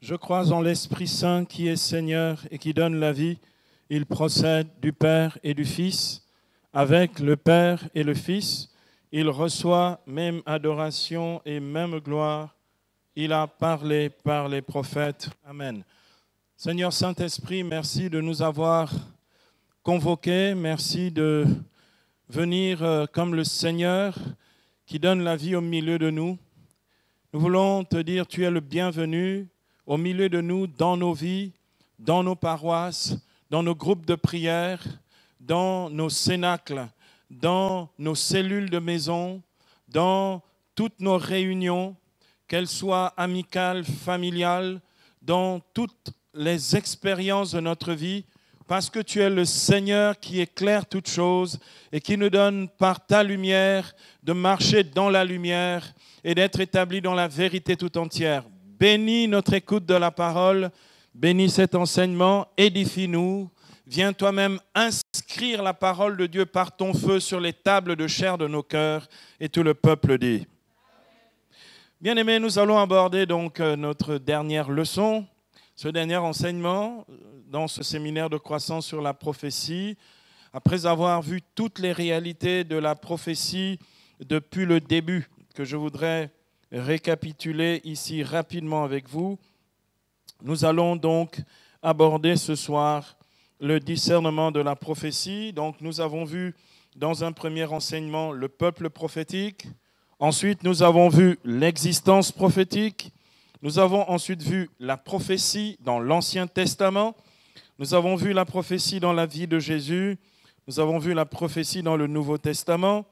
Je crois en l'Esprit Saint qui est Seigneur et qui donne la vie. Il procède du Père et du Fils. Avec le Père et le Fils, il reçoit même adoration et même gloire. Il a parlé par les prophètes. Amen. Seigneur Saint-Esprit, merci de nous avoir convoqués. Merci de venir comme le Seigneur qui donne la vie au milieu de nous. Nous voulons te dire, tu es le bienvenu au milieu de nous, dans nos vies, dans nos paroisses, dans nos groupes de prière, dans nos cénacles, dans nos cellules de maison, dans toutes nos réunions, qu'elles soient amicales, familiales, dans toutes les expériences de notre vie, parce que tu es le Seigneur qui éclaire toutes choses et qui nous donne par ta lumière de marcher dans la lumière et d'être établis dans la vérité tout entière. Bénis notre écoute de la parole, bénis cet enseignement, édifie-nous. Viens toi-même inscrire la parole de Dieu par ton feu sur les tables de chair de nos cœurs. Et tout le peuple dit. Bien-aimés, nous allons aborder donc notre dernière leçon, ce dernier enseignement dans ce séminaire de croissance sur la prophétie. Après avoir vu toutes les réalités de la prophétie depuis le début, que je voudrais récapituler ici rapidement avec vous, nous allons donc aborder ce soir le discernement de la prophétie. Donc nous avons vu dans un premier enseignement le peuple prophétique. Ensuite, nous avons vu l'existence prophétique. Nous avons ensuite vu la prophétie dans l'Ancien Testament. Nous avons vu la prophétie dans la vie de Jésus. Nous avons vu la prophétie dans le Nouveau Testament.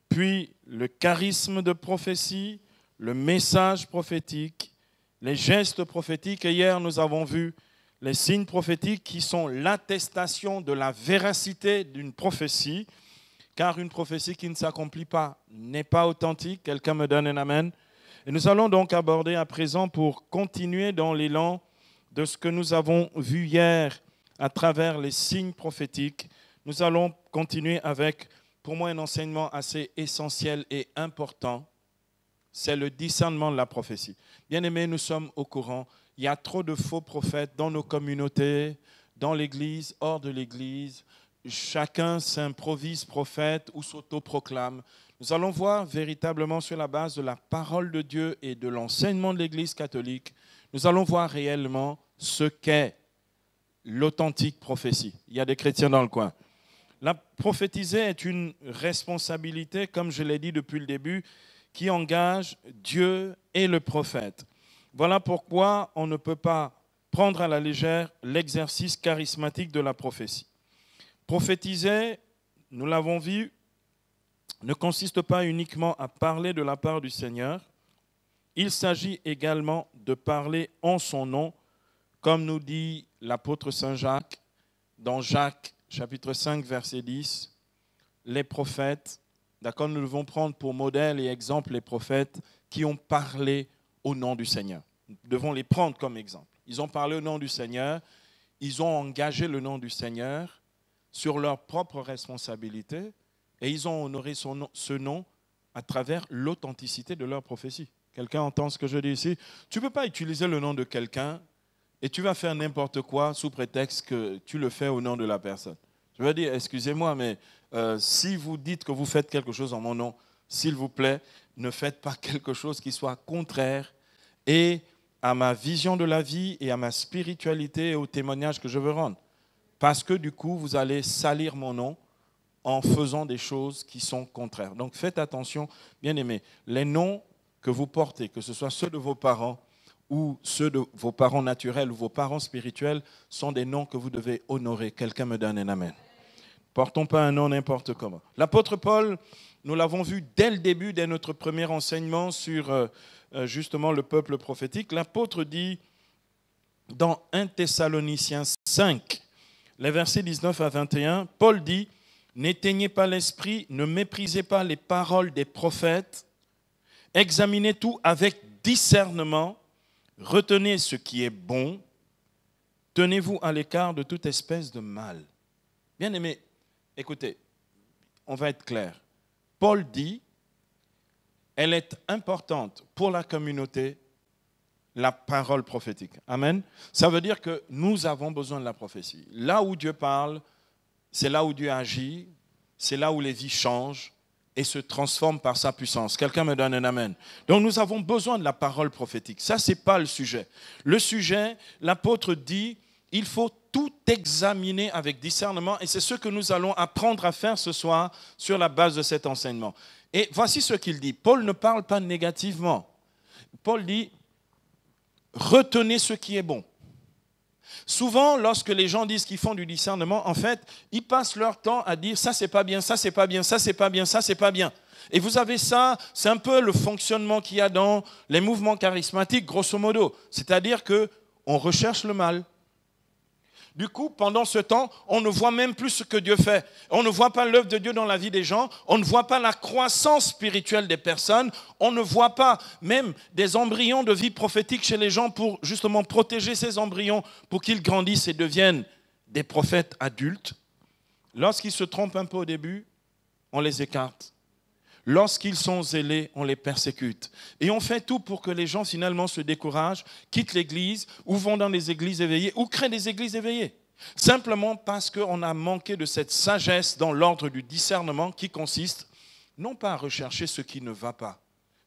Puis le charisme de prophétie, le message prophétique, les gestes prophétiques. Et hier, nous avons vu les signes prophétiques qui sont l'attestation de la véracité d'une prophétie, car une prophétie qui ne s'accomplit pas n'est pas authentique. Quelqu'un me donne un amen. Et nous allons donc aborder à présent, pour continuer dans l'élan de ce que nous avons vu hier à travers les signes prophétiques, nous allons continuer avec, pour moi, un enseignement assez essentiel et important. C'est le discernement de la prophétie. Bien-aimés, nous sommes au courant. Il y a trop de faux prophètes dans nos communautés, dans l'Église, hors de l'Église. Chacun s'improvise prophète ou s'autoproclame. Nous allons voir véritablement sur la base de la parole de Dieu et de l'enseignement de l'Église catholique, nous allons voir réellement ce qu'est l'authentique prophétie. Il y a des chrétiens dans le coin. La prophétiser est une responsabilité, comme je l'ai dit depuis le début, qui engage Dieu et le prophète. Voilà pourquoi on ne peut pas prendre à la légère l'exercice charismatique de la prophétie. Prophétiser, nous l'avons vu, ne consiste pas uniquement à parler de la part du Seigneur. Il s'agit également de parler en son nom, comme nous dit l'apôtre Saint Jacques dans Jacques chapitre 5, verset 10. Les prophètes, d'accord, nous devons prendre pour modèle et exemple les prophètes qui ont parlé au nom du Seigneur. Nous devons les prendre comme exemple. Ils ont parlé au nom du Seigneur, ils ont engagé le nom du Seigneur sur leur propre responsabilité et ils ont honoré ce nom à travers l'authenticité de leur prophétie. Quelqu'un entend ce que je dis ici? Tu ne peux pas utiliser le nom de quelqu'un et tu vas faire n'importe quoi sous prétexte que tu le fais au nom de la personne. Je veux dire, excusez-moi, mais si vous dites que vous faites quelque chose en mon nom, s'il vous plaît, ne faites pas quelque chose qui soit contraire et à ma vision de la vie et à ma spiritualité et au témoignage que je veux rendre. Parce que du coup, vous allez salir mon nom en faisant des choses qui sont contraires. Donc faites attention, bien-aimés. Les noms que vous portez, que ce soit ceux de vos parents ou ceux de vos parents naturels ou vos parents spirituels, sont des noms que vous devez honorer. Quelqu'un me donne un amen. Portons pas un nom n'importe comment. L'apôtre Paul, nous l'avons vu dès le début, dès notre premier enseignement sur justement le peuple prophétique. L'apôtre dit dans 1 Thessaloniciens 5, les versets 19 à 21, Paul dit « N'éteignez pas l'esprit, ne méprisez pas les paroles des prophètes, examinez tout avec discernement, retenez ce qui est bon, tenez-vous à l'écart de toute espèce de mal. » Bien-aimés, écoutez, on va être clair. Paul dit, elle est importante pour la communauté la parole prophétique. Amen. Ça veut dire que nous avons besoin de la prophétie. Là où Dieu parle, c'est là où Dieu agit, c'est là où les vies changent et se transforment par sa puissance. Quelqu'un me donne un amen. Donc nous avons besoin de la parole prophétique. Ça, ce n'est pas le sujet. Le sujet, l'apôtre dit, il faut tout examiner avec discernement et c'est ce que nous allons apprendre à faire ce soir sur la base de cet enseignement. Et voici ce qu'il dit. Paul ne parle pas négativement. Paul dit, retenez ce qui est bon. Souvent, lorsque les gens disent qu'ils font du discernement, en fait, ils passent leur temps à dire ça c'est pas bien, ça c'est pas bien, ça c'est pas bien, ça c'est pas bien. Et vous avez ça, c'est un peu le fonctionnement qu'il y a dans les mouvements charismatiques, grosso modo. C'est-à-dire qu'on recherche le mal. Du coup, pendant ce temps, on ne voit même plus ce que Dieu fait. On ne voit pas l'œuvre de Dieu dans la vie des gens. On ne voit pas la croissance spirituelle des personnes. On ne voit pas même des embryons de vie prophétique chez les gens pour justement protéger ces embryons pour qu'ils grandissent et deviennent des prophètes adultes. Lorsqu'ils se trompent un peu au début, on les écarte. Lorsqu'ils sont zélés, on les persécute. Et on fait tout pour que les gens finalement se découragent, quittent l'église, ou vont dans des églises éveillées, ou créent des églises éveillées. Simplement parce qu'on a manqué de cette sagesse dans l'ordre du discernement qui consiste non pas à rechercher ce qui ne va pas.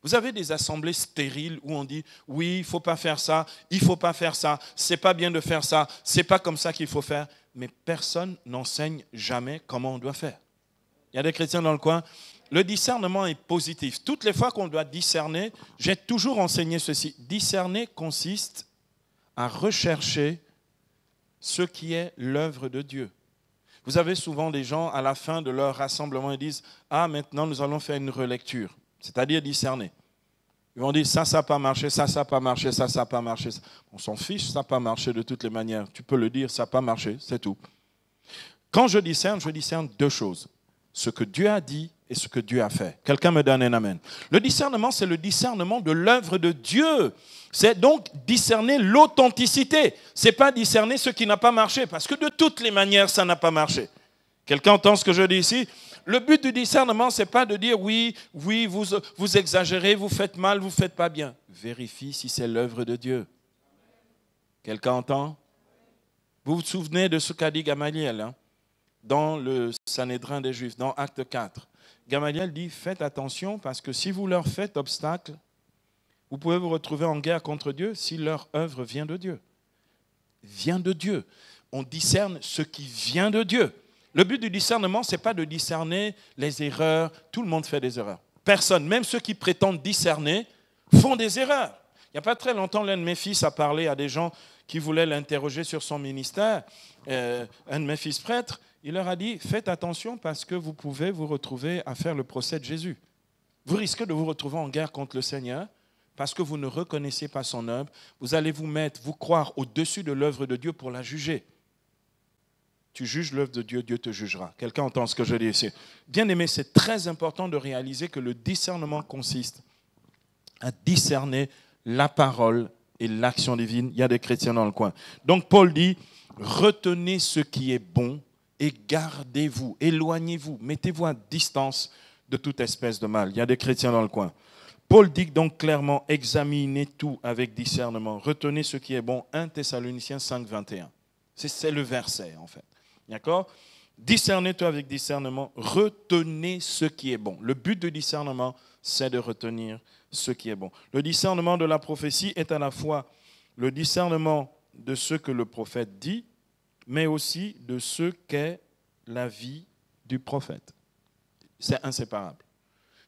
Vous avez des assemblées stériles où on dit « oui, il ne faut pas faire ça, il ne faut pas faire ça, c'est pas bien de faire ça, c'est pas comme ça qu'il faut faire ». Mais personne n'enseigne jamais comment on doit faire. Il y a des chrétiens dans le coin. Le discernement est positif. Toutes les fois qu'on doit discerner, j'ai toujours enseigné ceci. Discerner consiste à rechercher ce qui est l'œuvre de Dieu. Vous avez souvent des gens, à la fin de leur rassemblement, ils disent « Ah, maintenant, nous allons faire une relecture », c'est-à-dire discerner. Ils vont dire « Ça n'a pas marché, ça n'a pas marché, ça n'a pas marché ». On s'en fiche, ça n'a pas marché de toutes les manières. Tu peux le dire, ça n'a pas marché, c'est tout. Quand je discerne deux choses. Ce que Dieu a dit et ce que Dieu a fait. Quelqu'un me donne un amen. Le discernement, c'est le discernement de l'œuvre de Dieu. C'est donc discerner l'authenticité. Ce n'est pas discerner ce qui n'a pas marché, parce que de toutes les manières, ça n'a pas marché. Quelqu'un entend ce que je dis ici? Le but du discernement, ce n'est pas de dire oui, vous exagérez, vous faites mal, vous ne faites pas bien. Vérifie si c'est l'œuvre de Dieu. Quelqu'un entend? Vous vous souvenez de ce qu'a dit Gamaliel, hein? Dans le Sanhédrin des Juifs, dans Acte 4. Gamaliel dit, faites attention parce que si vous leur faites obstacle, vous pouvez vous retrouver en guerre contre Dieu si leur œuvre vient de Dieu. Vient de Dieu. On discerne ce qui vient de Dieu. Le but du discernement, ce n'est pas de discerner les erreurs. Tout le monde fait des erreurs. Personne, même ceux qui prétendent discerner, font des erreurs. Il n'y a pas très longtemps, l'un de mes fils a parlé à des gens qui voulaient l'interroger sur son ministère. Un de mes fils prêtres, il leur a dit, faites attention parce que vous pouvez vous retrouver à faire le procès de Jésus. Vous risquez de vous retrouver en guerre contre le Seigneur parce que vous ne reconnaissez pas son œuvre. Vous allez vous croire au-dessus de l'œuvre de Dieu pour la juger. Tu juges l'œuvre de Dieu, Dieu te jugera. Quelqu'un entend ce que je dis ici? Bien aimé, c'est très important de réaliser que le discernement consiste à discerner la parole et l'action divine. Il y a des chrétiens dans le coin. Donc Paul dit, retenez ce qui est bon et gardez-vous, éloignez-vous, mettez-vous à distance de toute espèce de mal. Il y a des chrétiens dans le coin. Paul dit donc clairement, examinez tout avec discernement, retenez ce qui est bon. 1 Thessaloniciens 5, 21. C'est le verset en fait. D'accord? Discernez tout avec discernement, retenez ce qui est bon. Le but du discernement, c'est de retenir ce qui est bon. Le discernement de la prophétie est à la fois le discernement de ce que le prophète dit, mais aussi de ce qu'est la vie du prophète. C'est inséparable.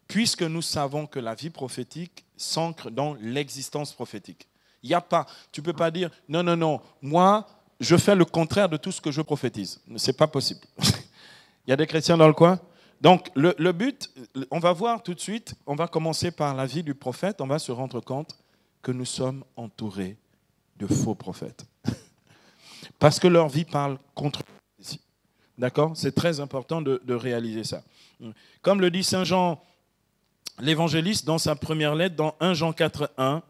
Puisque nous savons que la vie prophétique s'ancre dans l'existence prophétique. Il n'y a pas, tu ne peux pas dire, non, moi, je fais le contraire de tout ce que je prophétise. Ce n'est pas possible. Il y a des chrétiens dans le coin. Donc, le but, on va voir tout de suite, on va commencer par la vie du prophète, on va se rendre compte que nous sommes entourés de faux prophètes. Parce que leur vie parle contre nous. D'accord? C'est très important de réaliser ça. Comme le dit Saint Jean, l'évangéliste, dans sa première lettre, dans 1 Jean 4, 1,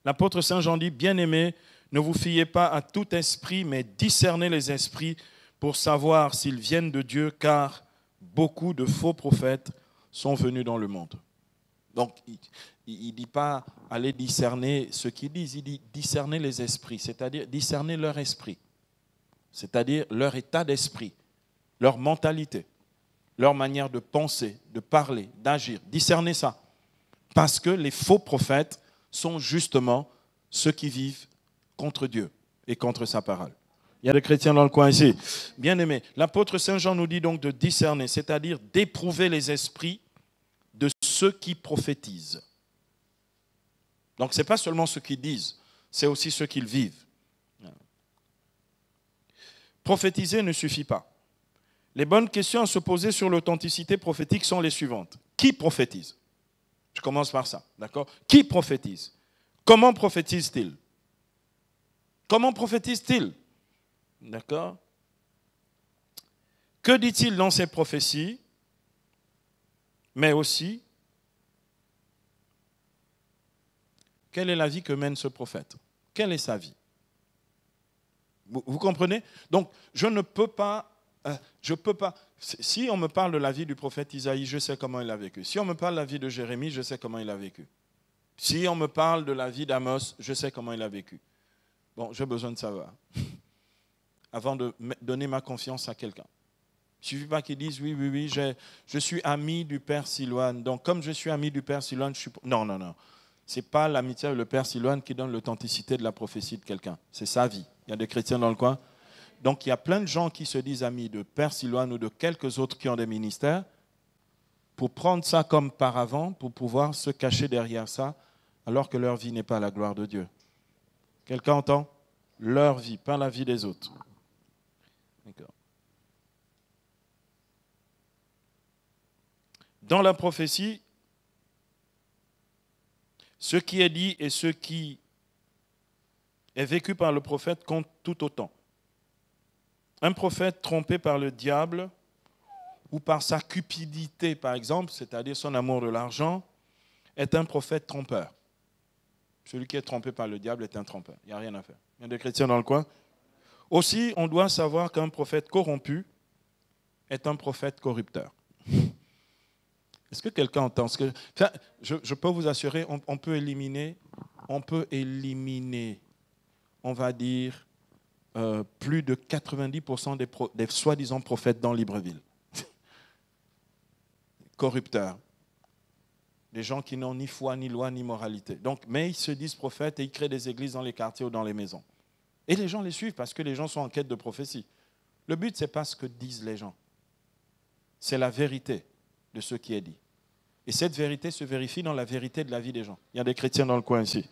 l'apôtre Saint Jean dit, « Bien-aimés, ne vous fiez pas à tout esprit, mais discernez les esprits pour savoir s'ils viennent de Dieu, car beaucoup de faux prophètes sont venus dans le monde. » Donc, il ne dit pas aller discerner ce qu'ils disent, il dit discerner les esprits, c'est-à-dire discerner leur esprit, c'est-à-dire leur état d'esprit, leur mentalité, leur manière de penser, de parler, d'agir. Discerner ça. Parce que les faux prophètes sont justement ceux qui vivent contre Dieu et contre sa parole. Il y a des chrétiens dans le coin ici. Bien aimé, l'apôtre Saint Jean nous dit donc de discerner, c'est-à-dire d'éprouver les esprits de ceux qui prophétisent. Donc ce n'est pas seulement ceux qui disent, c'est aussi ceux qui le vivent. Prophétiser ne suffit pas. Les bonnes questions à se poser sur l'authenticité prophétique sont les suivantes. Qui prophétise? Je commence par ça, d'accord? Qui prophétise? Comment prophétise-t-il? Comment prophétise-t-il? D'accord? Que dit-il dans ses prophéties? Mais aussi, quelle est la vie que mène ce prophète? Quelle est sa vie? Vous comprenez? Donc, je ne peux pas, si on me parle de la vie du prophète Isaïe, je sais comment il a vécu. Si on me parle de la vie de Jérémie, je sais comment il a vécu. Si on me parle de la vie d'Amos, je sais comment il a vécu. Bon, j'ai besoin de savoir, avant de donner ma confiance à quelqu'un. Il ne suffit pas qu'ils disent, oui, je suis ami du Père Silouane. Donc, comme je suis ami du Père Silouane, je suis... Non. Ce n'est pas l'amitié avec le Père Silouane qui donne l'authenticité de la prophétie de quelqu'un. C'est sa vie. Il y a des chrétiens dans le coin. Donc, il y a plein de gens qui se disent amis de Père Silouane ou de quelques autres qui ont des ministères pour prendre ça comme paravent, pour pouvoir se cacher derrière ça, alors que leur vie n'est pas la gloire de Dieu. Quelqu'un entend? Leur vie, pas la vie des autres. D'accord. Dans la prophétie, ce qui est dit et ce qui est vécu par le prophète compte tout autant. Un prophète trompé par le diable ou par sa cupidité, par exemple, c'est-à-dire son amour de l'argent, est un prophète trompeur. Celui qui est trompé par le diable est un trompeur. Il n'y a rien à faire. Il y a des chrétiens dans le coin. Aussi, on doit savoir qu'un prophète corrompu est un prophète corrupteur. Est-ce que quelqu'un entend ce que... Enfin, je peux vous assurer, on peut éliminer, on va dire, plus de 90% des soi-disant prophètes dans Libreville. Corrupteurs. Des gens qui n'ont ni foi, ni loi, ni moralité. Donc, mais ils se disent prophètes et ils créent des églises dans les quartiers ou dans les maisons. Et les gens les suivent parce que les gens sont en quête de prophétie. Le but, ce n'est pas ce que disent les gens. C'est la vérité de ce qui est dit. Et cette vérité se vérifie dans la vérité de la vie des gens. Il y a des chrétiens dans le coin ici.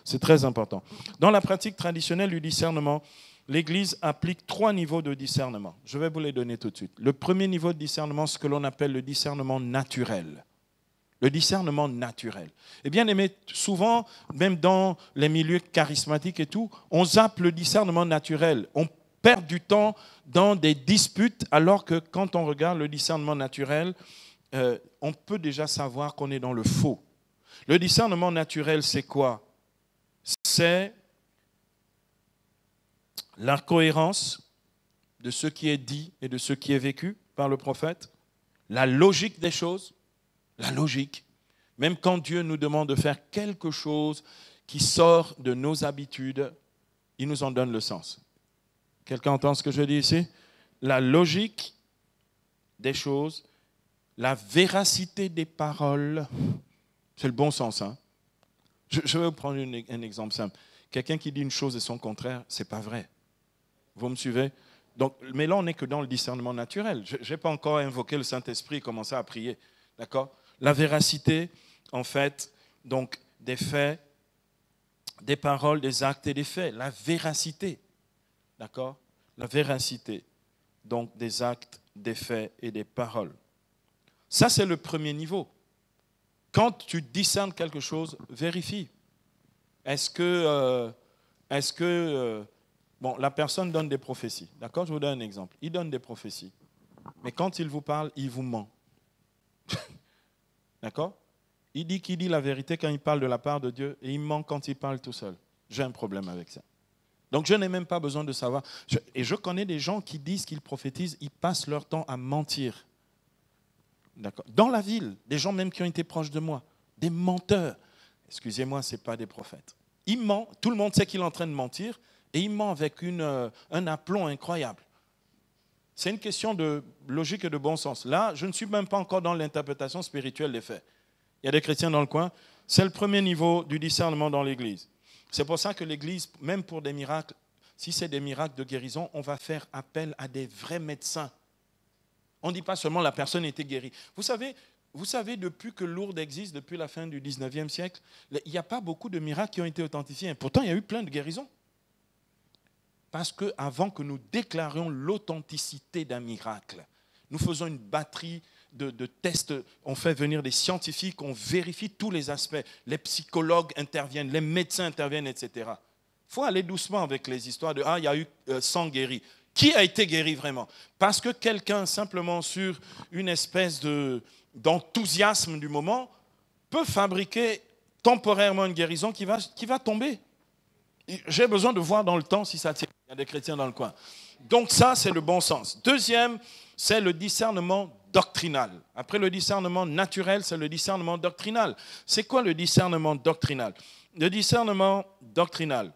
C'est très important. Dans la pratique traditionnelle du discernement, l'Église applique 3 niveaux de discernement. Je vais vous les donner tout de suite. Le premier niveau de discernement, ce que l'on appelle le discernement naturel. Le discernement naturel. Et bien aimé, souvent, même dans les milieux charismatiques et tout, on zappe le discernement naturel. On perd du temps dans des disputes, alors que quand on regarde le discernement naturel, on peut déjà savoir qu'on est dans le faux. Le discernement naturel, c'est quoi? C'est la cohérence de ce qui est dit et de ce qui est vécu par le prophète, la logique des choses, la logique. Même quand Dieu nous demande de faire quelque chose qui sort de nos habitudes, il nous en donne le sens. Quelqu'un entend ce que je dis ici? La logique des choses, la véracité des paroles, c'est le bon sens. Hein? Je vais vous prendre un exemple simple. Quelqu'un qui dit une chose et son contraire, ce n'est pas vrai. Vous me suivez? Donc, mais là, on n'est que dans le discernement naturel. Je n'ai pas encore invoqué le Saint-Esprit et commencé à prier. D'accord? La véracité, en fait, donc des faits, des paroles, des actes et des faits. La véracité. D'accord? La véracité, donc des actes, des faits et des paroles. Ça, c'est le premier niveau. Quand tu discernes quelque chose, vérifie. Est-ce que la personne donne des prophéties. D'accord? Je vous donne un exemple. Il donne des prophéties. Mais quand il vous parle, il vous ment. D'accord? Il dit qu'il dit la vérité quand il parle de la part de Dieu et il ment quand il parle tout seul. J'ai un problème avec ça. Donc je n'ai même pas besoin de savoir. Et je connais des gens qui disent qu'ils prophétisent, ils passent leur temps à mentir. D'accord? Dans la ville, des gens même qui ont été proches de moi, des menteurs. excusez-moi, ce n'est pas des prophètes. Il ment, tout le monde sait qu'il est en train de mentir, et il ment avec un aplomb incroyable. C'est une question de logique et de bon sens. Là, je ne suis même pas encore dans l'interprétation spirituelle des faits. Il y a des chrétiens dans le coin. C'est le premier niveau du discernement dans l'Église. C'est pour ça que l'Église, même pour des miracles, si c'est des miracles de guérison, on va faire appel à des vrais médecins. On ne dit pas seulement la personne était guérie. Vous savez, depuis que Lourdes existe, depuis la fin du 19e siècle, il n'y a pas beaucoup de miracles qui ont été authentifiés. Pourtant, il y a eu plein de guérisons. Parce qu'avant que nous déclarions l'authenticité d'un miracle, nous faisons une batterie de tests, on fait venir des scientifiques, on vérifie tous les aspects. Les psychologues interviennent, les médecins interviennent, etc. Il faut aller doucement avec les histoires de « Ah, il y a eu 100 guéris ». Qui a été guéri vraiment? Parce que quelqu'un, simplement sur une espèce d'enthousiasme du moment, peut fabriquer temporairement une guérison qui va tomber. J'ai besoin de voir dans le temps si ça tient. Il y a des chrétiens dans le coin. Donc ça, c'est le bon sens. Deuxième, c'est le discernement doctrinal. Après le discernement naturel, c'est le discernement doctrinal. C'est quoi le discernement doctrinal? Le discernement doctrinal,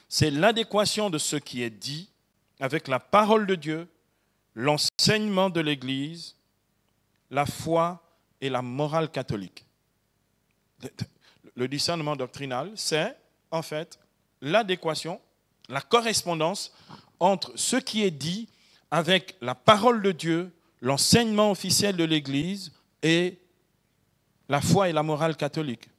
c'est l'adéquation de ce qui est dit avec la parole de Dieu, l'enseignement de l'Église, la foi et la morale catholique. Le discernement doctrinal, c'est en fait l'adéquation, la correspondance entre ce qui est dit avec la parole de Dieu, l'enseignement officiel de l'Église et la foi et la morale catholique.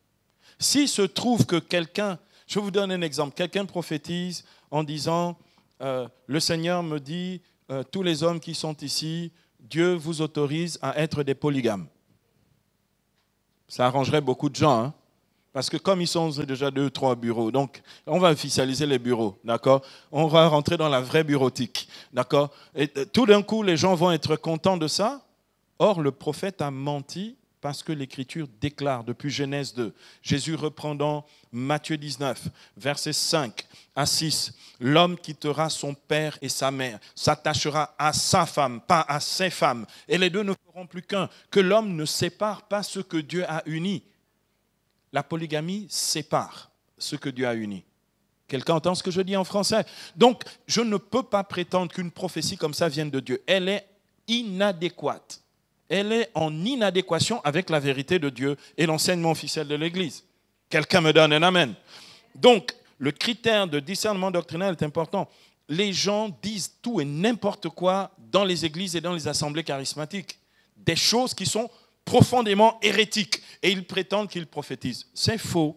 S'il se trouve que quelqu'un, je vous donne un exemple, quelqu'un prophétise en disant le Seigneur me dit, tous les hommes qui sont ici, Dieu vous autorise à être des polygames. Ça arrangerait beaucoup de gens, hein? Parce que comme ils sont déjà 2 ou 3 bureaux, donc on va officialiser les bureaux, d'accord? On va rentrer dans la vraie bureautique, d'accord? Et tout d'un coup, les gens vont être contents de ça. Or, le prophète a menti parce que l'Écriture déclare depuis Genèse 2, Jésus reprendant Matthieu 19, versets 5 à 6, l'homme quittera son père et sa mère, s'attachera à sa femme, pas à ses femmes, et les deux ne feront plus qu'un, que l'homme ne sépare pas ce que Dieu a uni. La polygamie sépare ce que Dieu a uni. Quelqu'un entend ce que je dis en français? Donc, je ne peux pas prétendre qu'une prophétie comme ça vienne de Dieu. Elle est inadéquate. Elle est en inadéquation avec la vérité de Dieu et l'enseignement officiel de l'Église. Quelqu'un me donne un amen. Donc, le critère de discernement doctrinal est important. Les gens disent tout et n'importe quoi dans les églises et dans les assemblées charismatiques. Des choses qui sont profondément hérétiques. Et ils prétendent qu'ils prophétisent. C'est faux.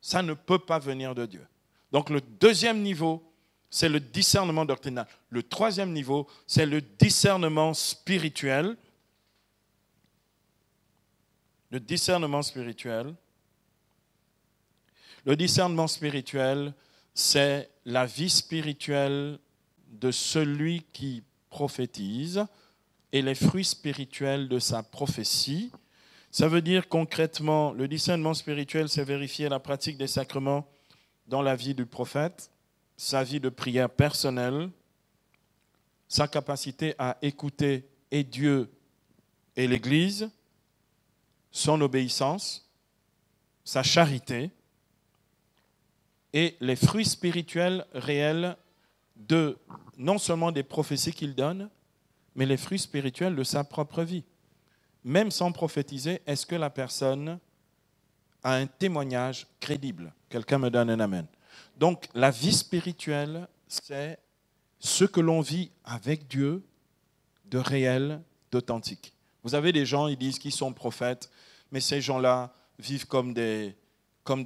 Ça ne peut pas venir de Dieu. Donc, le deuxième niveau, c'est le discernement doctrinal. Le troisième niveau, c'est le discernement spirituel. Le discernement spirituel. Le discernement spirituel, c'est la vie spirituelle de celui qui prophétise et les fruits spirituels de sa prophétie. Ça veut dire concrètement, le discernement spirituel, c'est vérifier la pratique des sacrements dans la vie du prophète, sa vie de prière personnelle, sa capacité à écouter et Dieu et l'Église, son obéissance, sa charité et les fruits spirituels réels de non seulement des prophéties qu'il donne, mais les fruits spirituels de sa propre vie. Même sans prophétiser, est-ce que la personne a un témoignage crédible? Quelqu'un me donne un amen. Donc, la vie spirituelle, c'est ce que l'on vit avec Dieu de réel, d'authentique. Vous avez des gens, ils disent qu'ils sont prophètes, mais ces gens-là vivent comme des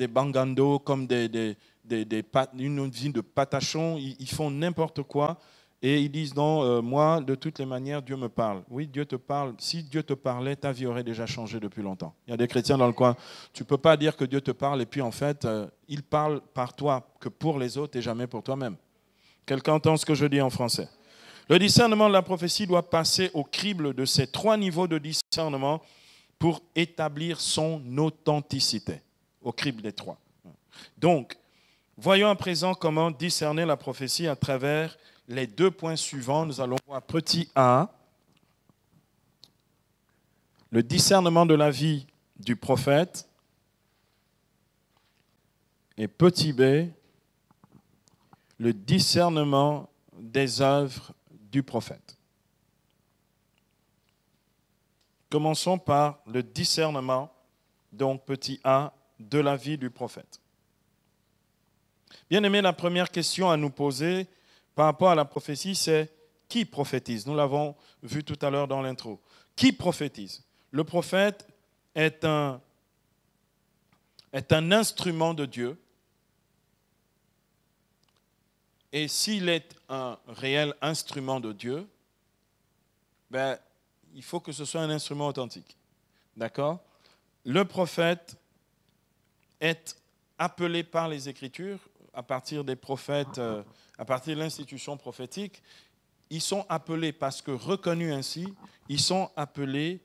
bangandos, comme une vie de patachons, ils font n'importe quoi. Et ils disent, non, moi, de toutes les manières, Dieu me parle. Oui, Dieu te parle. Si Dieu te parlait, ta vie aurait déjà changé depuis longtemps. Il y a des chrétiens dans le coin. Tu ne peux pas dire que Dieu te parle et puis en fait, il parle par toi que pour les autres et jamais pour toi-même. Quelqu'un entend ce que je dis en français? Le discernement de la prophétie doit passer au crible de ces 3 niveaux de discernement pour établir son authenticité. Au crible des 3. Donc, voyons à présent comment discerner la prophétie à travers les 2 points suivants. Nous allons voir petit a, le discernement de la vie du prophète, Et petit b, le discernement des œuvres du prophète. Commençons par le discernement, donc petit a, de la vie du prophète. Bien aimé, la première question à nous poser par rapport à la prophétie, c'est qui prophétise? Nous l'avons vu tout à l'heure dans l'intro. Qui prophétise? Le prophète est un instrument de Dieu. Et s'il est un réel instrument de Dieu, ben, il faut que ce soit un instrument authentique. D'accord? Le prophète est appelé par les Écritures, à partir des prophètes, à partir de l'institution prophétique, ils sont appelés, parce que reconnus ainsi, ils sont appelés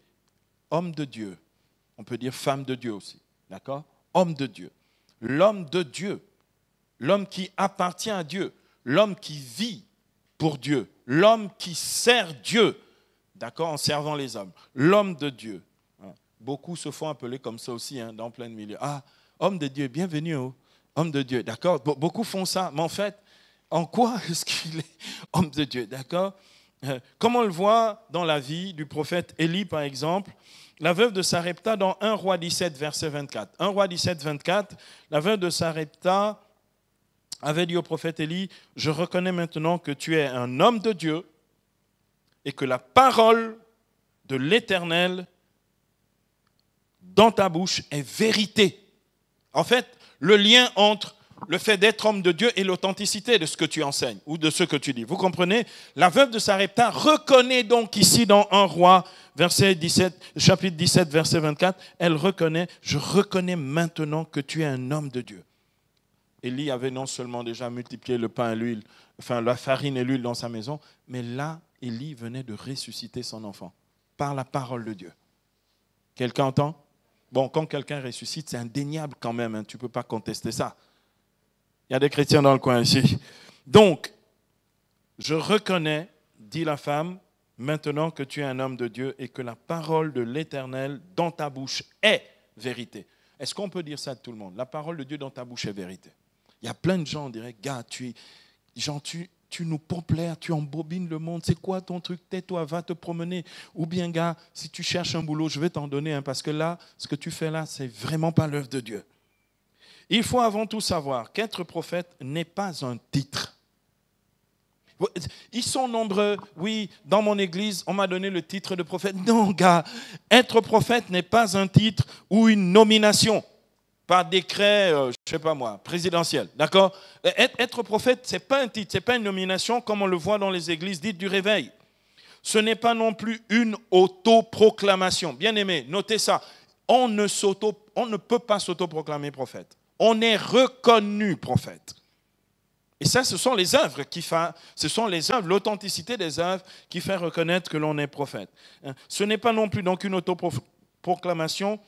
hommes de Dieu. On peut dire femmes de Dieu aussi. D'accord? Homme de Dieu. L'homme de Dieu. L'homme qui appartient à Dieu. L'homme qui vit pour Dieu. L'homme qui sert Dieu. D'accord? En servant les hommes. L'homme de Dieu. Beaucoup se font appeler comme ça aussi, hein, dans plein de milieux. Ah, homme de Dieu, bienvenue, oh. Homme de Dieu. D'accord? Beaucoup font ça. Mais en fait, en quoi est-ce qu'il est homme de Dieu? D'accord? Comme on le voit dans la vie du prophète Élie, par exemple, la veuve de Sarepta, dans 1 Roi 17, verset 24. 1 Roi 17, 24, la veuve de Sarepta avait dit au prophète Élie, « Je reconnais maintenant que tu es un homme de Dieu et que la parole de l'Éternel dans ta bouche est vérité. » En fait, le lien entre le fait d'être homme de Dieu et l'authenticité de ce que tu enseignes ou de ce que tu dis. Vous comprenez? La veuve de Sarepta reconnaît donc ici dans 1 Roi, chapitre 17, verset 24, elle reconnaît, « Je reconnais maintenant que tu es un homme de Dieu. » Élie avait non seulement déjà multiplié le pain et l'huile, enfin la farine et l'huile dans sa maison, mais là, Élie venait de ressusciter son enfant par la parole de Dieu. Quelqu'un entend? Bon, quand quelqu'un ressuscite, c'est indéniable quand même, hein, tu ne peux pas contester ça. Il y a des chrétiens dans le coin ici. Donc, je reconnais, dit la femme, maintenant que tu es un homme de Dieu et que la parole de l'Éternel dans ta bouche est vérité. Est-ce qu'on peut dire ça de tout le monde? La parole de Dieu dans ta bouche est vérité. Il y a plein de gens, on dirait, gars, tu nous pomples, tu embobines le monde, c'est quoi ton truc? Tais-toi, va te promener. Ou bien, gars, si tu cherches un boulot, je vais t'en donner un, parce que là, ce que tu fais là, c'est vraiment pas l'œuvre de Dieu. Il faut avant tout savoir qu'être prophète n'est pas un titre. Ils sont nombreux. Oui, dans mon église, on m'a donné le titre de prophète. Non, gars, être prophète n'est pas un titre ou une nomination par décret, je ne sais pas moi, présidentiel. D'accord? Être prophète, ce n'est pas un titre, ce n'est pas une nomination comme on le voit dans les églises dites du réveil. Ce n'est pas non plus une autoproclamation. Bien aimé, notez ça. On ne peut pas s'autoproclamer prophète. On est reconnu prophète. Et ça, ce sont les œuvres l'authenticité des œuvres qui fait reconnaître que l'on est prophète. Ce n'est pas non plus donc une autoproclamation,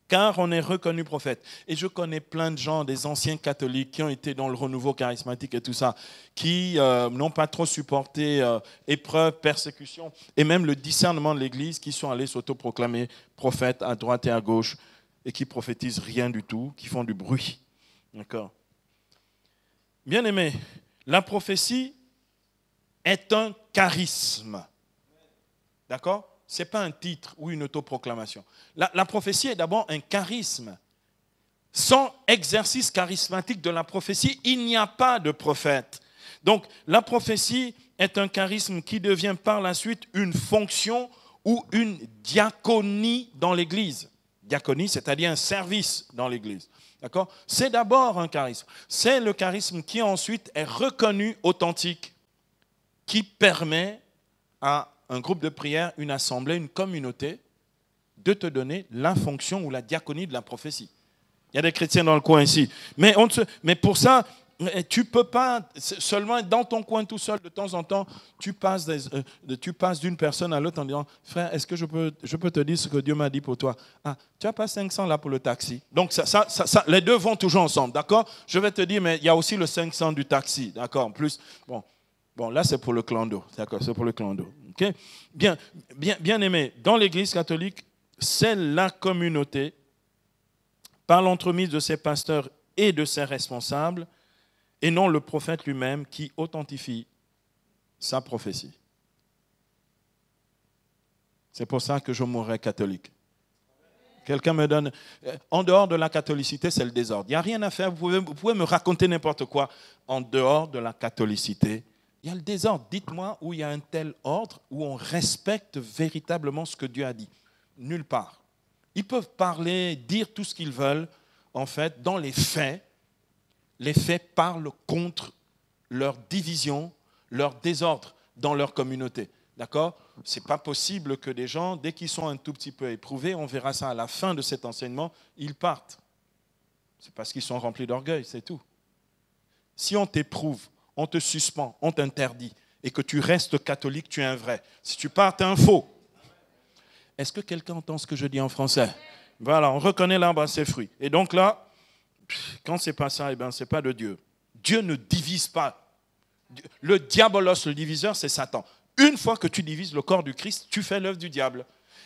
car on est reconnu prophète. Et je connais plein de gens, des anciens catholiques qui ont été dans le renouveau charismatique et tout ça, qui n'ont pas trop supporté épreuves, persécutions, et même le discernement de l'Église, qui sont allés s'autoproclamer prophètes à droite et à gauche, et qui prophétisent rien du tout, qui font du bruit. D'accord? Bien aimé, la prophétie est un charisme. D'accord? Ce n'est pas un titre ou une autoproclamation. La prophétie est d'abord un charisme. Sans exercice charismatique de la prophétie, il n'y a pas de prophète. Donc, la prophétie est un charisme qui devient par la suite une fonction ou une diaconie dans l'Église. Diaconie, c'est-à-dire un service dans l'Église. D'accord? C'est d'abord un charisme. C'est le charisme qui ensuite est reconnu authentique, qui permet à un groupe de prière, une assemblée, une communauté, de te donner la fonction ou la diaconie de la prophétie. Il y a des chrétiens dans le coin ici. Mais pour ça, tu ne peux pas seulement être dans ton coin tout seul. De temps en temps, tu passes d'une personne à l'autre en disant, frère, est-ce que je peux te dire ce que Dieu m'a dit pour toi? Ah, tu n'as pas 500 là pour le taxi. Donc, les deux vont toujours ensemble, d'accord? Je vais te dire, mais il y a aussi le 500 du taxi, d'accord? En plus, bon, là, c'est pour le clando, d'accord? C'est pour le clando. Okay? Bien aimé, dans l'Église catholique, c'est la communauté, par l'entremise de ses pasteurs et de ses responsables, et non le prophète lui-même qui authentifie sa prophétie. C'est pour ça que je mourrai catholique. Quelqu'un me donne... En dehors de la catholicité, c'est le désordre. Il n'y a rien à faire. Vous pouvez me raconter n'importe quoi. En dehors de la catholicité, il y a le désordre. Dites-moi où il y a un tel ordre, où on respecte véritablement ce que Dieu a dit. Nulle part. Ils peuvent parler, dire tout ce qu'ils veulent. En fait, dans les faits parlent contre leur division, leur désordre dans leur communauté. D'accord ? Ce n'est pas possible que des gens, dès qu'ils sont un tout petit peu éprouvés, on verra ça à la fin de cet enseignement, ils partent. C'est parce qu'ils sont remplis d'orgueil, c'est tout. Si on t'éprouve, on te suspend, on t'interdit, et que tu restes catholique, tu es un vrai. Si tu pars, tu es un faux. Est-ce que quelqu'un entend ce que je dis en français ? Voilà, on reconnaît l'arbre à ses fruits. Et donc là, quand ce n'est pas ça, ce n'est pas de Dieu. Dieu ne divise pas. Le diabolos, le diviseur, c'est Satan. Une fois que tu divises le corps du Christ, tu fais l'œuvre du diable.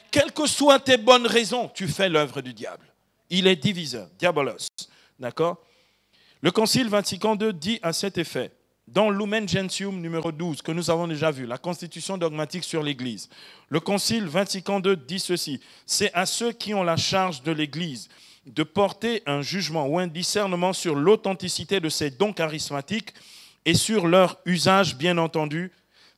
Quelles que soient tes bonnes raisons, tu fais l'œuvre du diable. Il est diviseur, diabolos. D'accord ? Le Concile Vatican II dit à cet effet, dans Lumen Gentium numéro 12, que nous avons déjà vu, la constitution dogmatique sur l'Église, le Concile Vatican II dit ceci, c'est à ceux qui ont la charge de l'Église de porter un jugement ou un discernement sur l'authenticité de ces dons charismatiques et sur leur usage, bien entendu.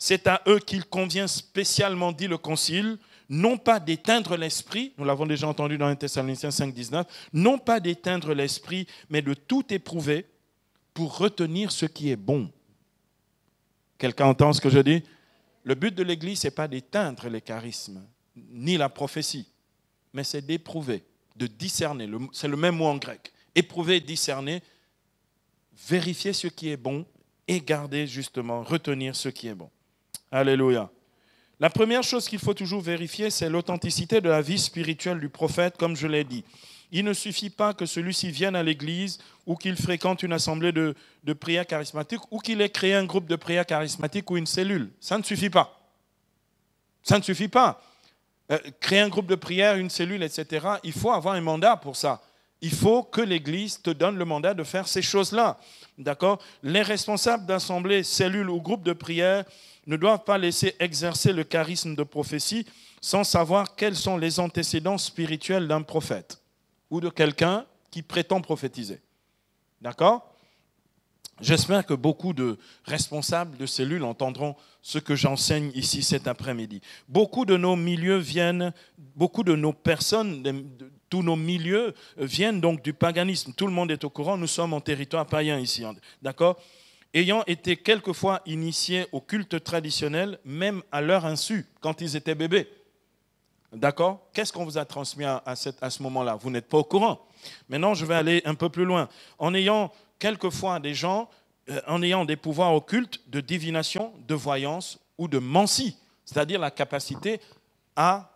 C'est à eux qu'il convient spécialement, dit le Concile, non pas d'éteindre l'esprit, nous l'avons déjà entendu dans 1 Thessaloniciens 5, 19, non pas d'éteindre l'esprit, mais de tout éprouver pour retenir ce qui est bon. Quelqu'un entend ce que je dis ? Le but de l'Église, ce n'est pas d'éteindre les charismes, ni la prophétie, mais c'est d'éprouver, de discerner. C'est le même mot en grec. Éprouver, discerner, vérifier ce qui est bon et garder justement, retenir ce qui est bon. Alléluia. La première chose qu'il faut toujours vérifier, c'est l'authenticité de la vie spirituelle du prophète, comme je l'ai dit. Il ne suffit pas que celui-ci vienne à l'église ou qu'il fréquente une assemblée de prière charismatique ou qu'il ait créé un groupe de prière charismatique ou une cellule. Ça ne suffit pas. Ça ne suffit pas. Créer un groupe de prière, une cellule, etc., il faut avoir un mandat pour ça. Il faut que l'Église te donne le mandat de faire ces choses-là. D'accord ? Les responsables d'assemblées, cellules ou groupes de prière ne doivent pas laisser exercer le charisme de prophétie sans savoir quels sont les antécédents spirituels d'un prophète ou de quelqu'un qui prétend prophétiser. D'accord ? J'espère que beaucoup de responsables de cellules entendront ce que j'enseigne ici cet après-midi. Beaucoup de nos milieux viennent, beaucoup de nos personnes, tous nos milieux viennent donc du paganisme. Tout le monde est au courant, nous sommes en territoire païen ici. D'accord ? Ayant été quelquefois initiés au culte traditionnel, même à leur insu, quand ils étaient bébés. D'accord ? Qu'est-ce qu'on vous a transmis à ce moment-là ? Vous n'êtes pas au courant. Maintenant, je vais aller un peu plus loin. En ayant quelquefois des gens, en ayant des pouvoirs occultes de divination, de voyance ou de mancie, c'est-à-dire la capacité à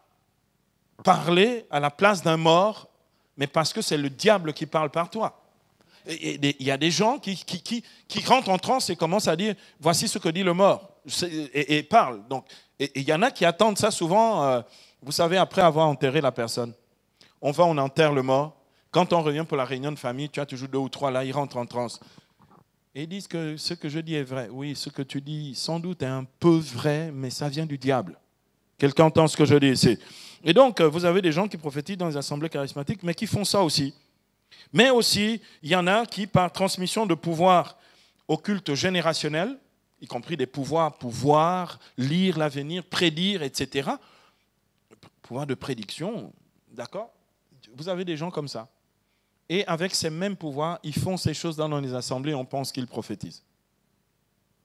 parler à la place d'un mort, mais parce que c'est le diable qui parle par toi. Il y a des gens qui rentrent en transe et commencent à dire « voici ce que dit le mort » et parlent. Donc, et il y en a qui attendent ça souvent, vous savez, après avoir enterré la personne. On enterre le mort. Quand on revient pour la réunion de famille, tu as toujours 2 ou 3 là, ils rentrent en transe. Et ils disent que ce que je dis est vrai. Oui, ce que tu dis sans doute est un peu vrai, mais ça vient du diable. Quelqu'un entend ce que je dis ici. Et donc, vous avez des gens qui prophétisent dans les assemblées charismatiques, mais qui font ça aussi. Mais aussi, il y en a qui, par transmission de pouvoirs occultes générationnels, y compris des pouvoir lire l'avenir, prédire, etc., pouvoir de prédiction, d'accord ? Vous avez des gens comme ça. Et avec ces mêmes pouvoirs, ils font ces choses dans les assemblées, on pense qu'ils prophétisent.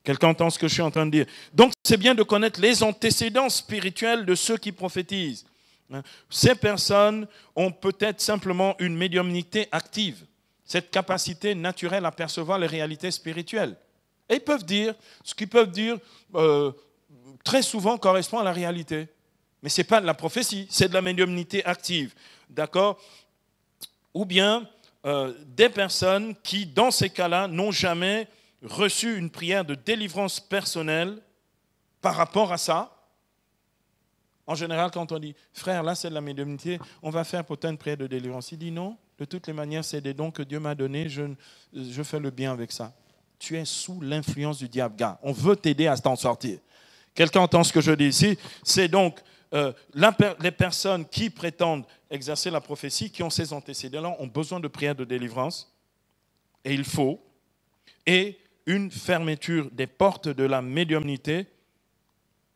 Quelqu'un entend ce que je suis en train de dire. Donc, c'est bien de connaître les antécédents spirituels de ceux qui prophétisent. Ces personnes ont peut-être simplement une médiumnité active, cette capacité naturelle à percevoir les réalités spirituelles. Et ils peuvent dire, ce qu'ils peuvent dire très souvent correspond à la réalité. Mais ce n'est pas de la prophétie, c'est de la médiumnité active. D'accord ? Ou bien des personnes qui, dans ces cas-là, n'ont jamais reçu une prière de délivrance personnelle par rapport à ça. En général, quand on dit « frère, là c'est de la médiumnité, on va faire pour toi une prière de délivrance », il dit « non, de toutes les manières, c'est des dons que Dieu m'a donnés, je fais le bien avec ça. Tu es sous l'influence du diable, gars. On veut t'aider à t'en sortir. Quelqu'un entend ce que je dis ici? C'est donc les personnes qui prétendent exercer la prophétie, qui ont ces antécédents-là, ont besoin de prières de délivrance, et il faut, et une fermeture des portes de la médiumnité,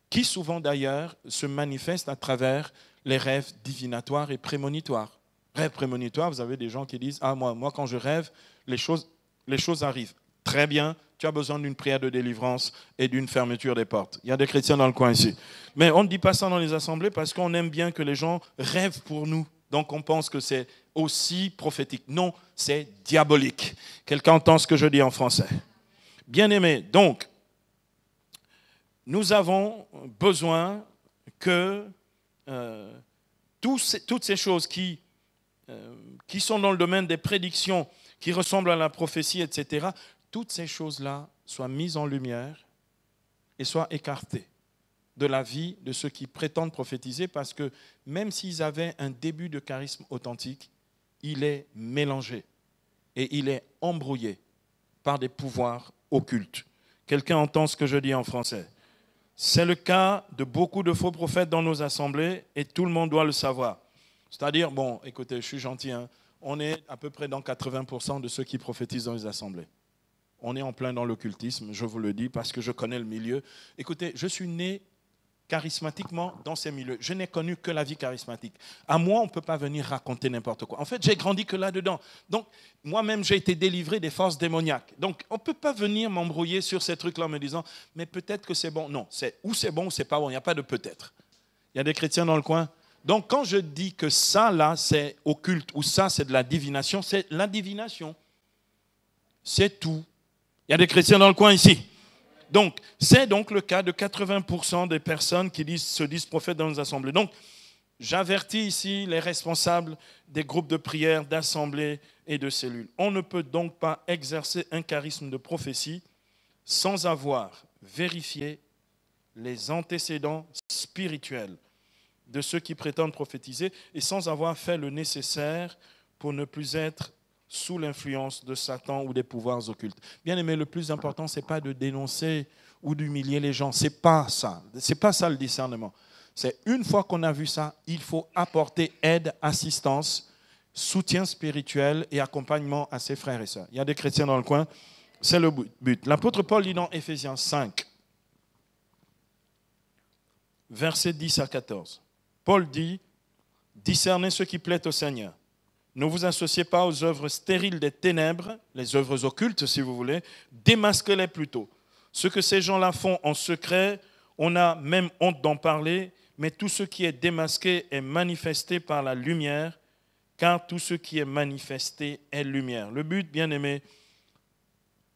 qui souvent d'ailleurs se manifeste à travers les rêves divinatoires et prémonitoires. Rêves prémonitoires, vous avez des gens qui disent « Ah, moi quand je rêve, les choses arrivent. » Très bien, tu as besoin d'une prière de délivrance et d'une fermeture des portes. Il y a des chrétiens dans le coin ici. Mais on ne dit pas ça dans les assemblées parce qu'on aime bien que les gens rêvent pour nous. Donc on pense que c'est aussi prophétique. Non, c'est diabolique. Quelqu'un entend ce que je dis en français? Bien-aimés, donc, nous avons besoin que toutes ces choses qui sont dans le domaine des prédictions, qui ressemblent à la prophétie, etc., toutes ces choses-là soient mises en lumière et soient écartées de la vie de ceux qui prétendent prophétiser, parce que même s'ils avaient un début de charisme authentique, il est mélangé et il est embrouillé par des pouvoirs occultes. Quelqu'un entend ce que je dis en français? C'est le cas de beaucoup de faux prophètes dans nos assemblées et tout le monde doit le savoir. C'est-à-dire, bon, écoutez, je suis gentil, hein, on est à peu près dans 80% de ceux qui prophétisent dans les assemblées. On est en plein dans l'occultisme, je vous le dis, parce que je connais le milieu. Écoutez, je suis né charismatiquement dans ces milieux. Je n'ai connu que la vie charismatique. À moi, on ne peut pas venir raconter n'importe quoi. En fait, j'ai grandi que là-dedans. Donc, moi-même, j'ai été délivré des forces démoniaques. Donc, on ne peut pas venir m'embrouiller sur ces trucs-là en me disant « mais peut-être que c'est bon ». Non, c'est bon ou c'est pas bon. Il n'y a pas de peut-être. Il y a des chrétiens dans le coin. Donc, quand je dis que ça, là, c'est occulte ou ça, c'est de la divination, c'est la divination. C'est tout. Il y a des chrétiens dans le coin ici. Donc, c'est donc le cas de 80% des personnes qui se disent prophètes dans nos assemblées. Donc, j'avertis ici les responsables des groupes de prière, d'assemblées et de cellules. On ne peut donc pas exercer un charisme de prophétie sans avoir vérifié les antécédents spirituels de ceux qui prétendent prophétiser et sans avoir fait le nécessaire pour ne plus être sous l'influence de Satan ou des pouvoirs occultes. Bien aimé, le plus important, ce n'est pas de dénoncer ou d'humilier les gens. Ce n'est pas ça. Ce n'est pas ça le discernement. C'est une fois qu'on a vu ça, il faut apporter aide, assistance, soutien spirituel et accompagnement à ses frères et sœurs. Il y a des chrétiens dans le coin, c'est le but. L'apôtre Paul dit dans Éphésiens 5, versets 10 à 14. Paul dit, « Discernez ce qui plaît au Seigneur. Ne vous associez pas aux œuvres stériles des ténèbres, les œuvres occultes si vous voulez, démasquez-les plutôt. Ce que ces gens-là font en secret, on a même honte d'en parler, mais tout ce qui est démasqué est manifesté par la lumière, car tout ce qui est manifesté est lumière. » Le but, bien aimé,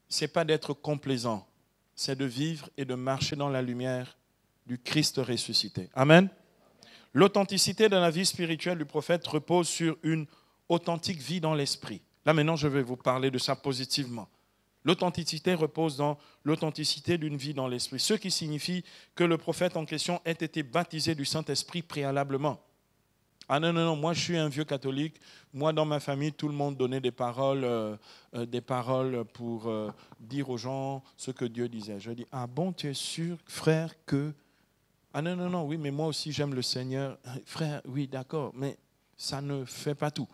ce n'est pas d'être complaisant, c'est de vivre et de marcher dans la lumière du Christ ressuscité. Amen. L'authenticité de la vie spirituelle du prophète repose sur une authentique vie dans l'esprit. Là maintenant, je vais vous parler de ça positivement. L'authenticité repose dans l'authenticité d'une vie dans l'esprit, ce qui signifie que le prophète en question ait été baptisé du Saint-Esprit préalablement. Ah non, moi je suis un vieux catholique, moi dans ma famille, tout le monde donnait des paroles pour dire aux gens ce que Dieu disait. Je dis, ah bon, tu es sûr, frère, que... Ah non, oui, mais moi aussi j'aime le Seigneur. Frère, oui, d'accord, mais ça ne fait pas tout.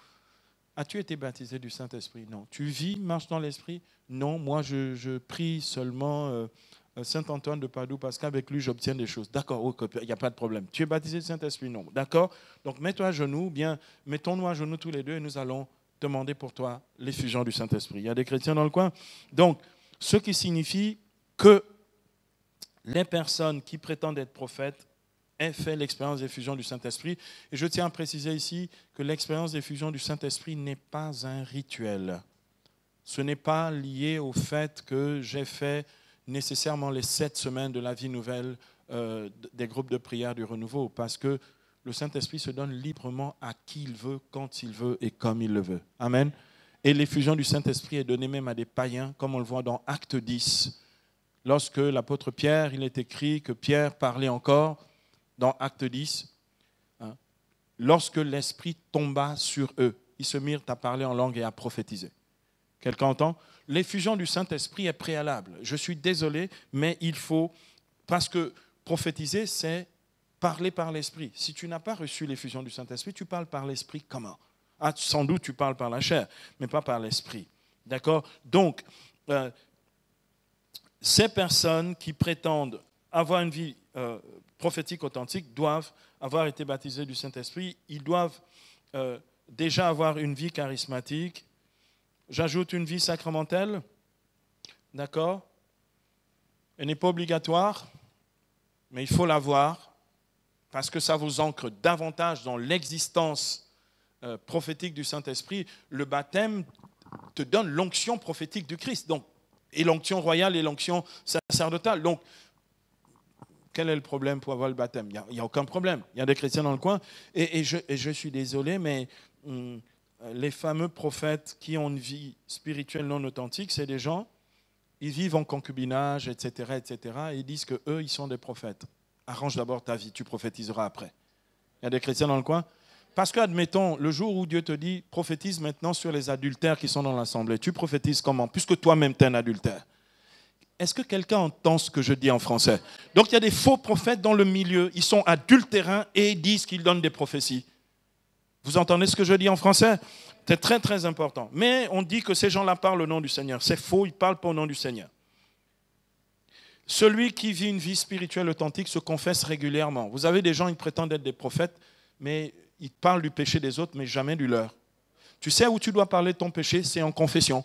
As-tu été baptisé du Saint-Esprit? Non. Tu vis, marches dans l'Esprit? Non, moi je prie seulement Saint Antoine de Padoue parce qu'avec lui j'obtiens des choses. D'accord, il n'y a pas de problème. Tu es baptisé du Saint-Esprit? Non. D'accord. Donc mets-toi à genoux, bien mettons-nous à genoux tous les deux et nous allons demander pour toi l'effusion du Saint-Esprit. Il y a des chrétiens dans le coin. Donc, ce qui signifie que les personnes qui prétendent être prophètes aient fait l'expérience d'effusion du Saint-Esprit. Et je tiens à préciser ici que l'expérience d'effusion du Saint-Esprit n'est pas un rituel. Ce n'est pas lié au fait que j'ai fait nécessairement les 7 semaines de la vie nouvelle des groupes de prière du renouveau, parce que le Saint-Esprit se donne librement à qui il veut, quand il veut et comme il le veut. Amen. Et l'effusion du Saint-Esprit est donnée même à des païens, comme on le voit dans Acte 10. Lorsque l'apôtre Pierre, il est écrit que Pierre parlait encore, dans Acte 10, lorsque l'Esprit tomba sur eux. ils se mirent à parler en langue et à prophétiser. Quelqu'un entend? L'effusion du Saint-Esprit est préalable. Je suis désolé, mais il faut, parce que prophétiser, c'est parler par l'Esprit. Si tu n'as pas reçu l'effusion du Saint-Esprit, tu parles par l'Esprit comment? Ah, sans doute tu parles par la chair, mais pas par l'Esprit. D'accord? Donc, ces personnes qui prétendent avoir une vie prophétique authentique doivent avoir été baptisées du Saint-Esprit. Ils doivent déjà avoir une vie charismatique. J'ajoute une vie sacramentelle. D'accord? Elle n'est pas obligatoire, mais il faut l'avoir parce que ça vous ancre davantage dans l'existence prophétique du Saint-Esprit. Le baptême te donne l'onction prophétique du Christ. Donc, et l'onction royale et l'onction sacerdotale. Donc, quel est le problème pour avoir le baptême? Il n'y a aucun problème. Il y a des chrétiens dans le coin. Et je suis désolé, mais les fameux prophètes qui ont une vie spirituelle non authentique, c'est des gens, ils vivent en concubinage, etc., etc., et ils disent qu'eux, ils sont des prophètes. Arrange d'abord ta vie, tu prophétiseras après. Il y a des chrétiens dans le coin. Parce que, admettons, le jour où Dieu te dit, prophétise maintenant sur les adultères qui sont dans l'assemblée, tu prophétises comment? Puisque toi-même, tu es un adultère. Est-ce que quelqu'un entend ce que je dis en français? Donc, il y a des faux prophètes dans le milieu. Ils sont adultérins et ils disent qu'ils donnent des prophéties. Vous entendez ce que je dis en français? C'est très, très important. Mais on dit que ces gens-là parlent au nom du Seigneur. C'est faux, ils ne parlent pas au nom du Seigneur. Celui qui vit une vie spirituelle authentique se confesse régulièrement. Vous avez des gens, ils prétendent être des prophètes, mais ils parlent du péché des autres, mais jamais du leur. Tu sais où tu dois parler de ton péché? C'est en confession.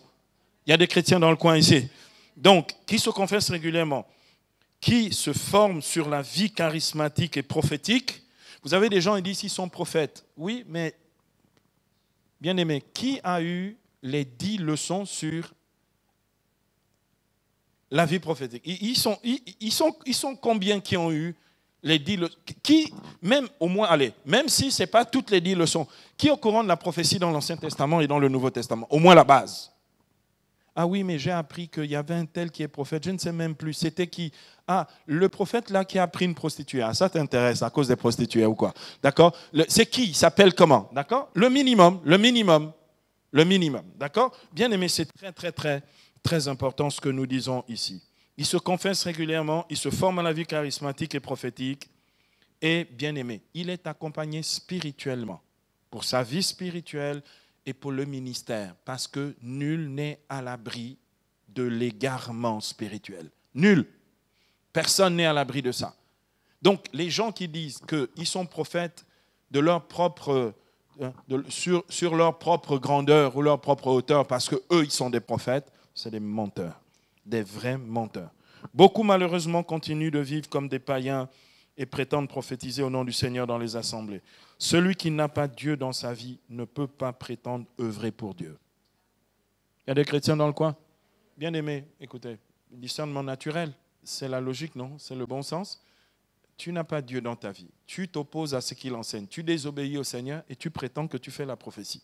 Il y a des chrétiens dans le coin ici. Donc, qui se confesse régulièrement, qui se forme sur la vie charismatique et prophétique. Vous avez des gens qui disent qu'ils sont prophètes. Oui, mais, bien aimé, qui a eu les 10 leçons sur la vie prophétique? Ils sont combien qui ont eu les 10 leçons? Qui, même au moins, allez, même si ce n'est pas toutes les 10 leçons, qui est au courant de la prophétie dans l'Ancien Testament et dans le Nouveau Testament? Au moins la base. Ah oui, mais j'ai appris qu'il y avait un tel qui est prophète. Je ne sais même plus. C'était qui? Ah, le prophète là qui a pris une prostituée. Ah, ça t'intéresse à cause des prostituées ou quoi? D'accord? C'est qui? Il s'appelle comment? D'accord? Le minimum. D'accord? Bien aimé, c'est très, très, très, très important ce que nous disons ici. Il se confesse régulièrement, il se forme à la vie charismatique et prophétique. Et bien aimé, il est accompagné spirituellement pour sa vie spirituelle et pour le ministère, parce que nul n'est à l'abri de l'égarement spirituel. Nul. Personne n'est à l'abri de ça. Donc, les gens qui disent qu'ils sont prophètes de leur propre, sur leur propre grandeur ou leur propre hauteur, parce qu'eux, ils sont des prophètes, c'est des menteurs, des vrais menteurs. Beaucoup, malheureusement, continuent de vivre comme des païens et prétendent prophétiser au nom du Seigneur dans les assemblées. Celui qui n'a pas Dieu dans sa vie ne peut pas prétendre œuvrer pour Dieu. Il y a des chrétiens dans le coin? Bien aimé, écoutez, discernement naturel, c'est la logique, non? C'est le bon sens. Tu n'as pas Dieu dans ta vie. Tu t'opposes à ce qu'il enseigne. Tu désobéis au Seigneur et tu prétends que tu fais la prophétie.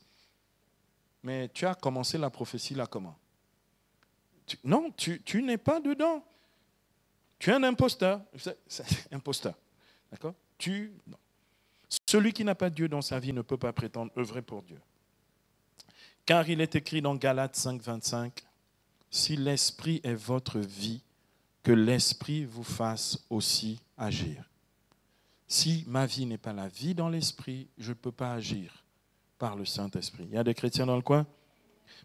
Mais tu as commencé la prophétie là comment? Non, tu n'es pas dedans. Tu es un imposteur. Imposteur. D'accord? Non. Celui qui n'a pas Dieu dans sa vie ne peut pas prétendre œuvrer pour Dieu. Car il est écrit dans Galates 5, 25, « Si l'Esprit est votre vie, que l'Esprit vous fasse aussi agir. » Si ma vie n'est pas la vie dans l'Esprit, je ne peux pas agir par le Saint-Esprit. Il y a des chrétiens dans le coin?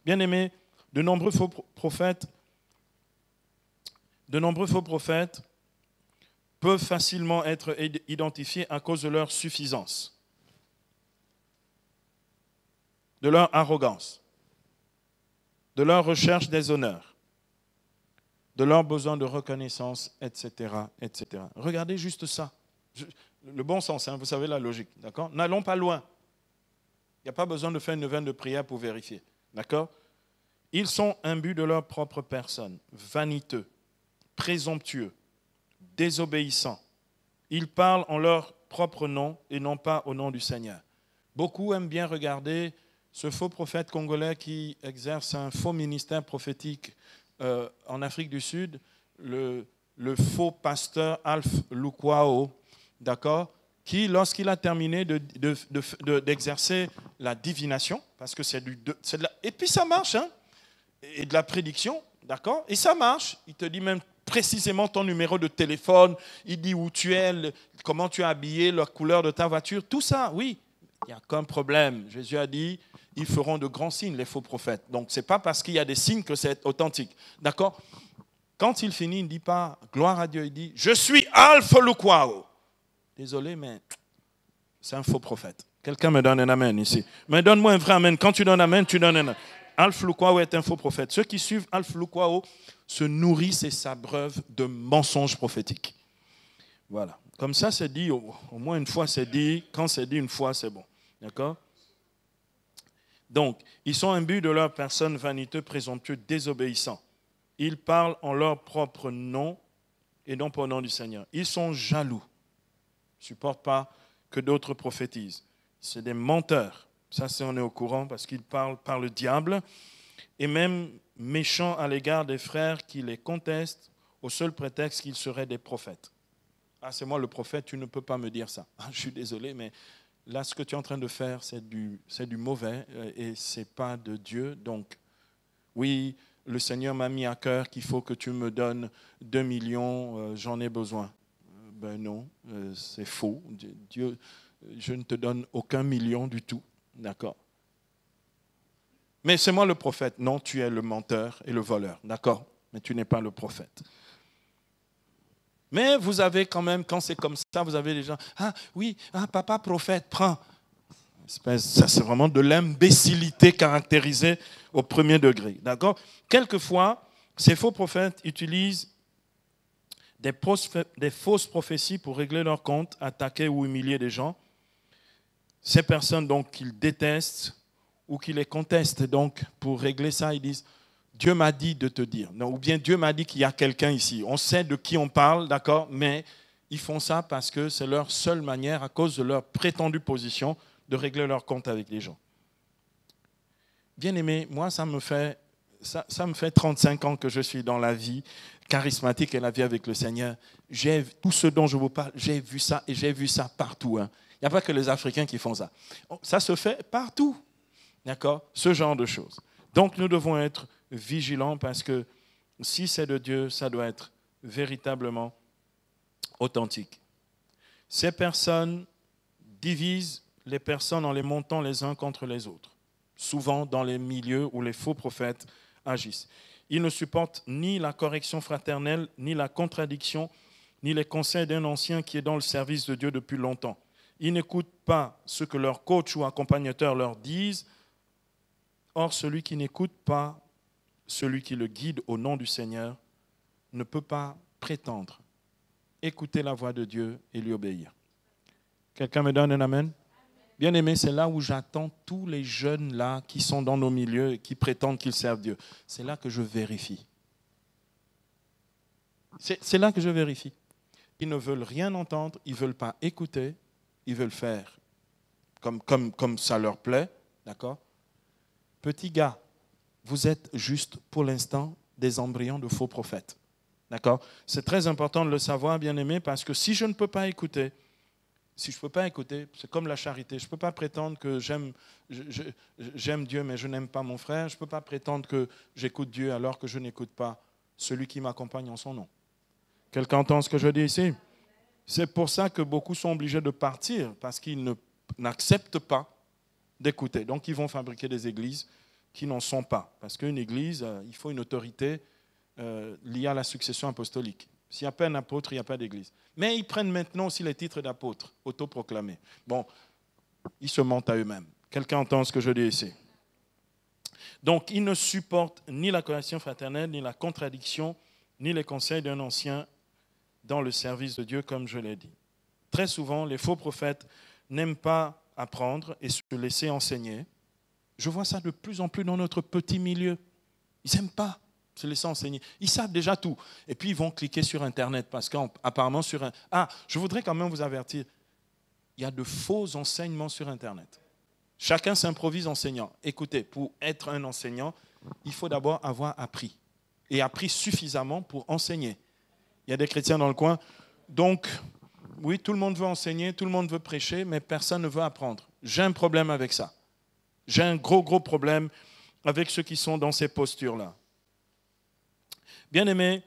Bien aimés, de nombreux faux prophètes peuvent facilement être identifiés à cause de leur suffisance, de leur arrogance, de leur recherche des honneurs, de leur besoin de reconnaissance, etc., etc. Regardez juste ça. Le bon sens, hein, vous savez la logique, d'accord? N'allons pas loin. Il n'y a pas besoin de faire une neuvaine de prière pour vérifier, d'accord? Ils sont imbus de leur propre personne, vaniteux, présomptueux, désobéissants. Ils parlent en leur propre nom et non pas au nom du Seigneur. Beaucoup aiment bien regarder ce faux prophète congolais qui exerce un faux ministère prophétique en Afrique du Sud, le faux pasteur Alpha Lukwao, d'accord, qui, lorsqu'il a terminé d'exercer la divination, parce que c'est et puis ça marche, hein, et de la prédiction, d'accord, et ça marche, il te dit même précisément ton numéro de téléphone, il dit où tu es, comment tu es habillé, la couleur de ta voiture, tout ça, oui, il n'y a qu'un problème. Jésus a dit, ils feront de grands signes, les faux prophètes. Donc, ce n'est pas parce qu'il y a des signes que c'est authentique. D'accord? Quand il finit, il ne dit pas, gloire à Dieu, il dit, je suis Alpha Lukwao. Désolé, mais c'est un faux prophète. Quelqu'un me donne un amen ici. Mais donne-moi un vrai amen. Quand tu donnes un amen, tu donnes un amen. Alpha Lukwao est un faux prophète. Ceux qui suivent Alpha Lukwao se nourrissent et s'abreuvent de mensonges prophétiques. Voilà. Comme ça, c'est dit, au moins une fois, c'est dit. Quand c'est dit une fois, c'est bon. D'accord? Donc, ils sont imbus de leur personne vaniteux, présomptueux, désobéissants. Ils parlent en leur propre nom et non pas au nom du Seigneur. Ils sont jaloux. Ils ne supportent pas que d'autres prophétisent. C'est des menteurs. Ça, on est au courant parce qu'ils parlent par le diable. Et même méchants à l'égard des frères qui les contestent au seul prétexte qu'ils seraient des prophètes. Ah, c'est moi le prophète, tu ne peux pas me dire ça. Ah, je suis désolé, mais là, ce que tu es en train de faire, c'est du mauvais et ce n'est pas de Dieu. Donc, oui, le Seigneur m'a mis à cœur qu'il faut que tu me donnes 2 millions, j'en ai besoin. Ben non, c'est faux. Dieu, je ne te donne aucun million du tout. D'accord. Mais c'est moi le prophète. Non, tu es le menteur et le voleur. D'accord. Mais tu n'es pas le prophète. Mais vous avez quand même, quand c'est comme ça, vous avez des gens, ah oui, ah, papa prophète, prends. Ça, c'est vraiment de l'imbécilité caractérisée au premier degré. D'accord? Quelquefois, ces faux prophètes utilisent des fausses prophéties pour régler leur compte, attaquer ou humilier des gens. Ces personnes, donc, qu'ils détestent ou qui les contestent, donc, pour régler ça, ils disent, Dieu m'a dit de te dire. Non, ou bien Dieu m'a dit qu'il y a quelqu'un ici. On sait de qui on parle, d'accord, mais ils font ça parce que c'est leur seule manière, à cause de leur prétendue position, de régler leur compte avec les gens. Bien aimé, moi, ça me fait 35 ans que je suis dans la vie charismatique et la vie avec le Seigneur. Tout ce dont je vous parle, j'ai vu ça et j'ai vu ça partout. Hein. Il n'y a pas que les Africains qui font ça. Ça se fait partout. D'accord? Ce genre de choses. Donc, nous devons être vigilants parce que si c'est de Dieu, ça doit être véritablement authentique. Ces personnes divisent les personnes en les montant les uns contre les autres, souvent dans les milieux où les faux prophètes agissent. Ils ne supportent ni la correction fraternelle, ni la contradiction, ni les conseils d'un ancien qui est dans le service de Dieu depuis longtemps. Ils n'écoutent pas ce que leur coach ou accompagnateur leur disent. Or, celui qui n'écoute pas celui qui le guide au nom du Seigneur ne peut pas prétendre écouter la voix de Dieu et lui obéir. Quelqu'un me donne un amen? Bien aimé, c'est là où j'attends tous les jeunes là qui sont dans nos milieux et qui prétendent qu'ils servent Dieu. C'est là que je vérifie. C'est là que je vérifie. Ils ne veulent rien entendre, ils ne veulent pas écouter, ils veulent faire comme ça leur plaît, d'accord? Petit gars, vous êtes juste pour l'instant des embryons de faux prophètes. D'accord? C'est très important de le savoir, bien aimé, parce que si je ne peux pas écouter, c'est comme la charité. Je ne peux pas prétendre que j'aime Dieu, mais je n'aime pas mon frère. Je ne peux pas prétendre que j'écoute Dieu alors que je n'écoute pas celui qui m'accompagne en son nom. Quelqu'un entend ce que je dis ici? C'est pour ça que beaucoup sont obligés de partir, parce qu'ils n'acceptent pas d'écouter. Donc, ils vont fabriquer des églises qui n'en sont pas. Parce qu'une église, il faut une autorité liée à la succession apostolique. S'il n'y a pas un apôtre, il n'y a pas d'église. Mais ils prennent maintenant aussi les titres d'apôtres, autoproclamés. Bon, ils se mentent à eux-mêmes. Quelqu'un entend ce que je dis ici? Donc, ils ne supportent ni la correction fraternelle, ni la contradiction, ni les conseils d'un ancien dans le service de Dieu, comme je l'ai dit. Très souvent, les faux prophètes n'aiment pas apprendre et se laisser enseigner. Je vois ça de plus en plus dans notre petit milieu. Ils n'aiment pas se laisser enseigner. Ils savent déjà tout. Et puis, ils vont cliquer sur Internet parce qu'apparemment sur un... Ah, je voudrais quand même vous avertir. Il y a de faux enseignements sur Internet. Chacun s'improvise enseignant. Écoutez, pour être un enseignant, il faut d'abord avoir appris. Et appris suffisamment pour enseigner. Il y a des chrétiens dans le coin. Donc, oui, tout le monde veut enseigner, tout le monde veut prêcher, mais personne ne veut apprendre. J'ai un problème avec ça. J'ai un gros problème avec ceux qui sont dans ces postures-là. Bien-aimés,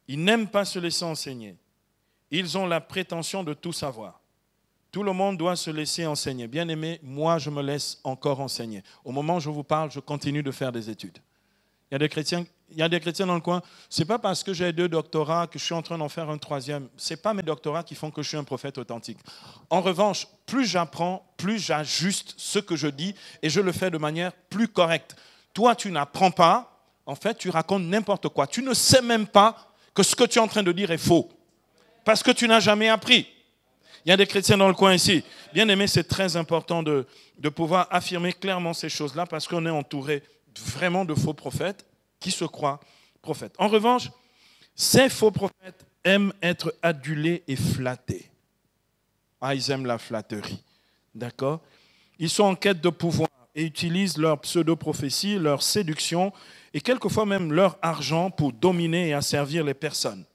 ils n'aiment pas se laisser enseigner. Ils ont la prétention de tout savoir. Tout le monde doit se laisser enseigner. Bien-aimés, moi, je me laisse encore enseigner. Au moment où je vous parle, je continue de faire des études. Il y a des chrétiens dans le coin. Ce n'est pas parce que j'ai 2 doctorats que je suis en train d'en faire un 3e. Ce n'est pas mes doctorats qui font que je suis un prophète authentique. En revanche, plus j'apprends, plus j'ajuste ce que je dis et je le fais de manière plus correcte. Toi, tu n'apprends pas. En fait, tu racontes n'importe quoi. Tu ne sais même pas que ce que tu es en train de dire est faux. Parce que tu n'as jamais appris. Il y a des chrétiens dans le coin ici. Bien aimé, c'est très important de pouvoir affirmer clairement ces choses-là parce qu'on est entouré vraiment de faux prophètes qui se croient prophètes. En revanche, ces faux prophètes aiment être adulés et flattés. Ah, ils aiment la flatterie. D'accord? Ils sont en quête de pouvoir et utilisent leur pseudo-prophétie, leur séduction et quelquefois même leur argent pour dominer et asservir les personnes.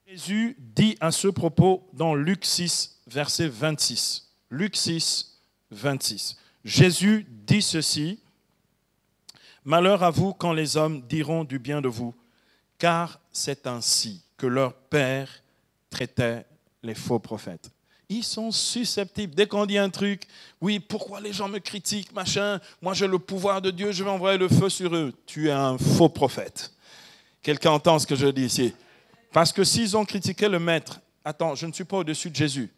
Jésus dit à ce propos dans Luc 6, verset 26. Luc 6, 26. Jésus dit ceci. Malheur à vous quand les hommes diront du bien de vous, car c'est ainsi que leur père traitait les faux prophètes. Ils sont susceptibles. Dès qu'on dit un truc, oui, pourquoi les gens me critiquent, machin, moi j'ai le pouvoir de Dieu, je vais envoyer le feu sur eux. Tu es un faux prophète. Quelqu'un entend ce que je dis ici? Parce que s'ils ont critiqué le maître, attends, je ne suis pas au-dessus de Jésus.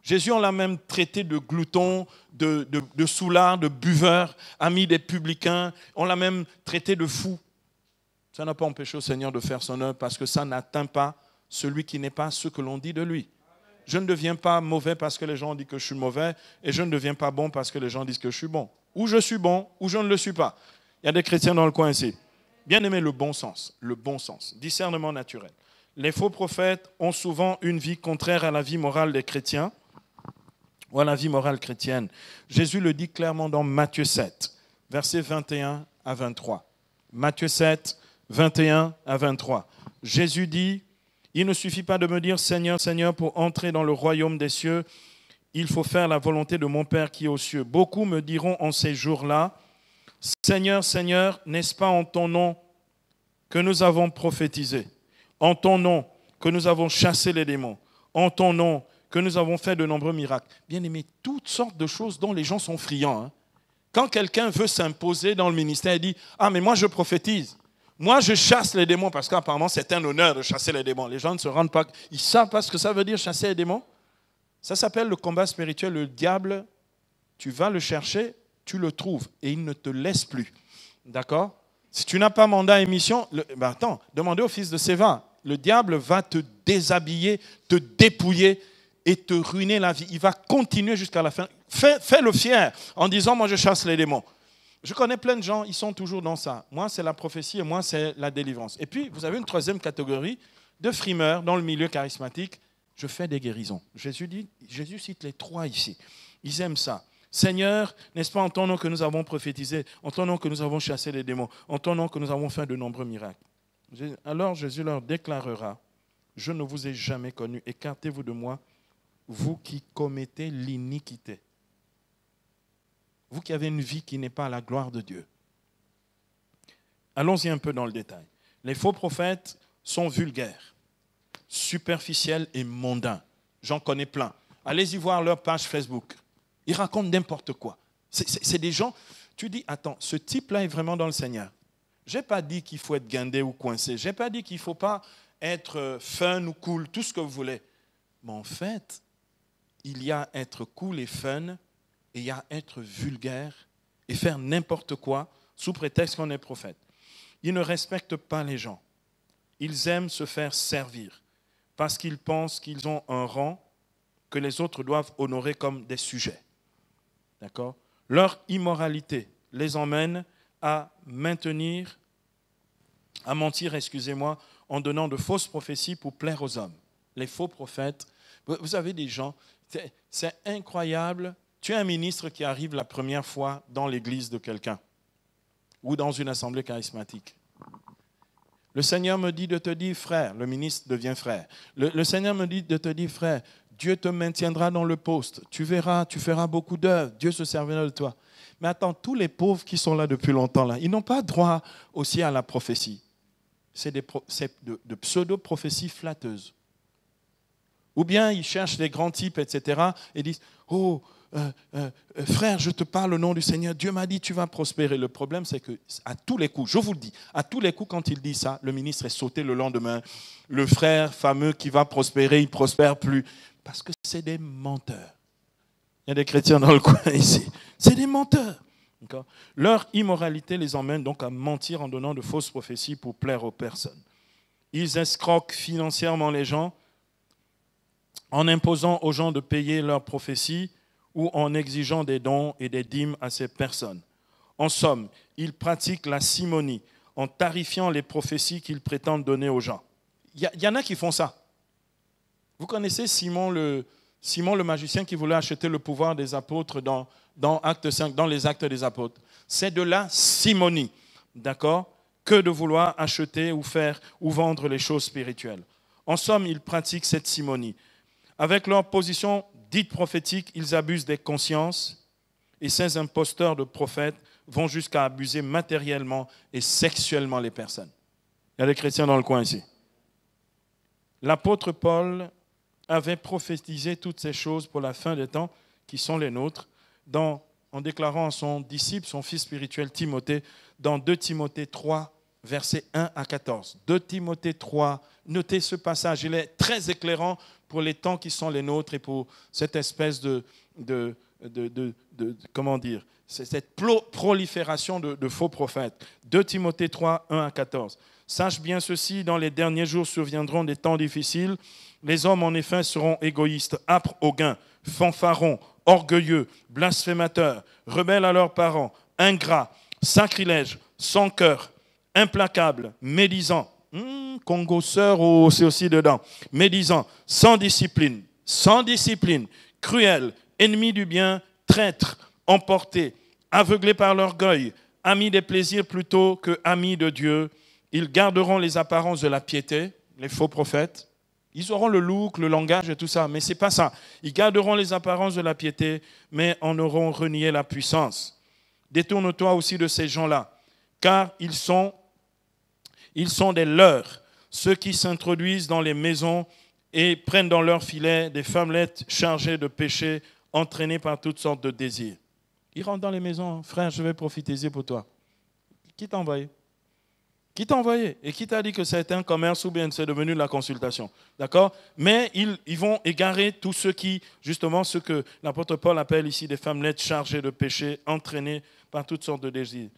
Jésus, on l'a même traité de glouton, de soulard, de buveur, ami des publicains. On l'a même traité de fou. Ça n'a pas empêché au Seigneur de faire son œuvre parce que ça n'atteint pas celui qui n'est pas ce que l'on dit de lui. Je ne deviens pas mauvais parce que les gens disent que je suis mauvais et je ne deviens pas bon parce que les gens disent que je suis bon. Ou je suis bon, ou je ne le suis pas. Il y a des chrétiens dans le coin ici. Bien aimé, le bon sens, discernement naturel. Les faux prophètes ont souvent une vie contraire à la vie morale des chrétiens ou à la vie morale chrétienne. Jésus le dit clairement dans Matthieu 7, versets 21 à 23. Matthieu 7, 21 à 23. Jésus dit, « Il ne suffit pas de me dire « Seigneur, Seigneur » pour entrer dans le royaume des cieux. Il faut faire la volonté de mon Père qui est aux cieux. Beaucoup me diront en ces jours-là, « Seigneur, Seigneur, n'est-ce pas en ton nom que nous avons prophétisé ? En ton nom que nous avons chassé les démons ? En ton nom que nous avons fait de nombreux miracles. » Bien aimé, toutes sortes de choses dont les gens sont friands. Quand quelqu'un veut s'imposer dans le ministère, il dit « Ah, mais moi je prophétise. Moi je chasse les démons parce qu'apparemment c'est un honneur de chasser les démons. » Les gens ne se rendent pas, ils ne savent pas ce que ça veut dire chasser les démons. Ça s'appelle le combat spirituel. Le diable, tu vas le chercher, tu le trouves et il ne te laisse plus. D'accord? Si tu n'as pas mandat et mission, attends, demandez au fils de Séva. Le diable va te déshabiller, te dépouiller et te ruiner la vie. Il va continuer jusqu'à la fin. Fais-le fier en disant « Moi, je chasse les démons ». Je connais plein de gens, ils sont toujours dans ça. Moi, c'est la prophétie et moi, c'est la délivrance. Et puis, vous avez une troisième catégorie de frimeurs dans le milieu charismatique. Je fais des guérisons. Jésus cite les 3 ici. Ils aiment ça. Seigneur, n'est-ce pas en ton nom que nous avons prophétisé, en ton nom que nous avons chassé les démons, en ton nom que nous avons fait de nombreux miracles. Alors Jésus leur déclarera, je ne vous ai jamais connu, écartez-vous de moi, vous qui commettez l'iniquité. Vous qui avez une vie qui n'est pas à la gloire de Dieu. Allons-y un peu dans le détail. Les faux prophètes sont vulgaires, superficiels et mondains. J'en connais plein. Allez-y voir leur page Facebook. Ils racontent n'importe quoi. C'est des gens, tu dis, attends, ce type-là est vraiment dans le Seigneur. Je n'ai pas dit qu'il faut être guindé ou coincé. Je n'ai pas dit qu'il ne faut pas être fun ou cool, tout ce que vous voulez. Mais en fait, il y a être cool et fun, et il y a être vulgaire et faire n'importe quoi sous prétexte qu'on est prophète. Ils ne respectent pas les gens. Ils aiment se faire servir parce qu'ils pensent qu'ils ont un rang que les autres doivent honorer comme des sujets. D'accord ? Leur immoralité les emmène à mentir, en donnant de fausses prophéties pour plaire aux hommes. Les faux prophètes, vous avez des gens, c'est incroyable. Tu es un ministre qui arrive la première fois dans l'église de quelqu'un ou dans une assemblée charismatique. Le Seigneur me dit de te dire, frère, le ministre devient frère. Le Seigneur me dit de te dire, frère, Dieu te maintiendra dans le poste. Tu verras, tu feras beaucoup d'œuvres. Dieu se servira de toi. Mais attends, tous les pauvres qui sont là depuis longtemps, là, ils n'ont pas droit aussi à la prophétie. C'est de pseudo-prophéties flatteuses. Ou bien ils cherchent les grands types, etc. et disent, oh, frère, je te parle au nom du Seigneur, Dieu m'a dit tu vas prospérer. Le problème, c'est qu'à tous les coups, je vous le dis, à tous les coups, quand il dit ça, le ministre est sauté le lendemain. Le frère fameux qui va prospérer, il ne prospère plus. Parce que c'est des menteurs. Il y a des chrétiens dans le coin ici. C'est des menteurs. D'accord? Leur immoralité les emmène donc à mentir en donnant de fausses prophéties pour plaire aux personnes. Ils escroquent financièrement les gens en imposant aux gens de payer leurs prophéties ou en exigeant des dons et des dîmes à ces personnes. En somme, ils pratiquent la simonie en tarifiant les prophéties qu'ils prétendent donner aux gens. Il y en a qui font ça. Vous connaissez Simon le magicien qui voulait acheter le pouvoir des apôtres dans Acte 5, dans les Actes des apôtres. C'est de la simonie, d'accord, que de vouloir acheter ou faire ou vendre les choses spirituelles. En somme, ils pratiquent cette simonie. Avec leur position dite prophétique, ils abusent des consciences et ces imposteurs de prophètes vont jusqu'à abuser matériellement et sexuellement les personnes. Il y a des chrétiens dans le coin ici. L'apôtre Paul avait prophétisé toutes ces choses pour la fin des temps qui sont les nôtres en déclarant à son disciple, son fils spirituel Timothée, dans 2 Timothée 3, versets 1 à 14. 2 Timothée 3, notez ce passage, il est très éclairant pour les temps qui sont les nôtres et pour cette espèce comment dire, cette prolifération de faux prophètes. 2 Timothée 3, 1 à 14. Sache bien ceci, dans les derniers jours surviendront des temps difficiles. Les hommes, en effet, seront égoïstes, âpres au gain, fanfarons, orgueilleux, blasphémateurs, rebelles à leurs parents, ingrats, sacrilèges, sans cœur, implacables, médisants. Congo sœur, c'est aussi dedans. Médisants, sans discipline, cruels, ennemis du bien, traîtres, emportés, aveuglés par l'orgueil, amis des plaisirs plutôt que amis de Dieu. Ils garderont les apparences de la piété, les faux prophètes. Ils auront le look, le langage et tout ça, mais ce n'est pas ça. Ils garderont les apparences de la piété, mais en auront renié la puissance. Détourne-toi aussi de ces gens-là, car ils sont des leurs, ceux qui s'introduisent dans les maisons et prennent dans leurs filets des femmelettes chargées de péchés, entraînées par toutes sortes de désirs. Ils rentrent dans les maisons, frère, je vais prophétiser pour toi. Qui t'a envoyé? Qui t'a envoyé? Et qui t'a dit que c'est un commerce ou bien c'est devenu de la consultation? D'accord? Mais ils vont égarer tous ceux qui, justement, ce que l'apôtre Paul appelle ici des femmelettes chargées de péchés, entraînées par toutes sortes de désirs.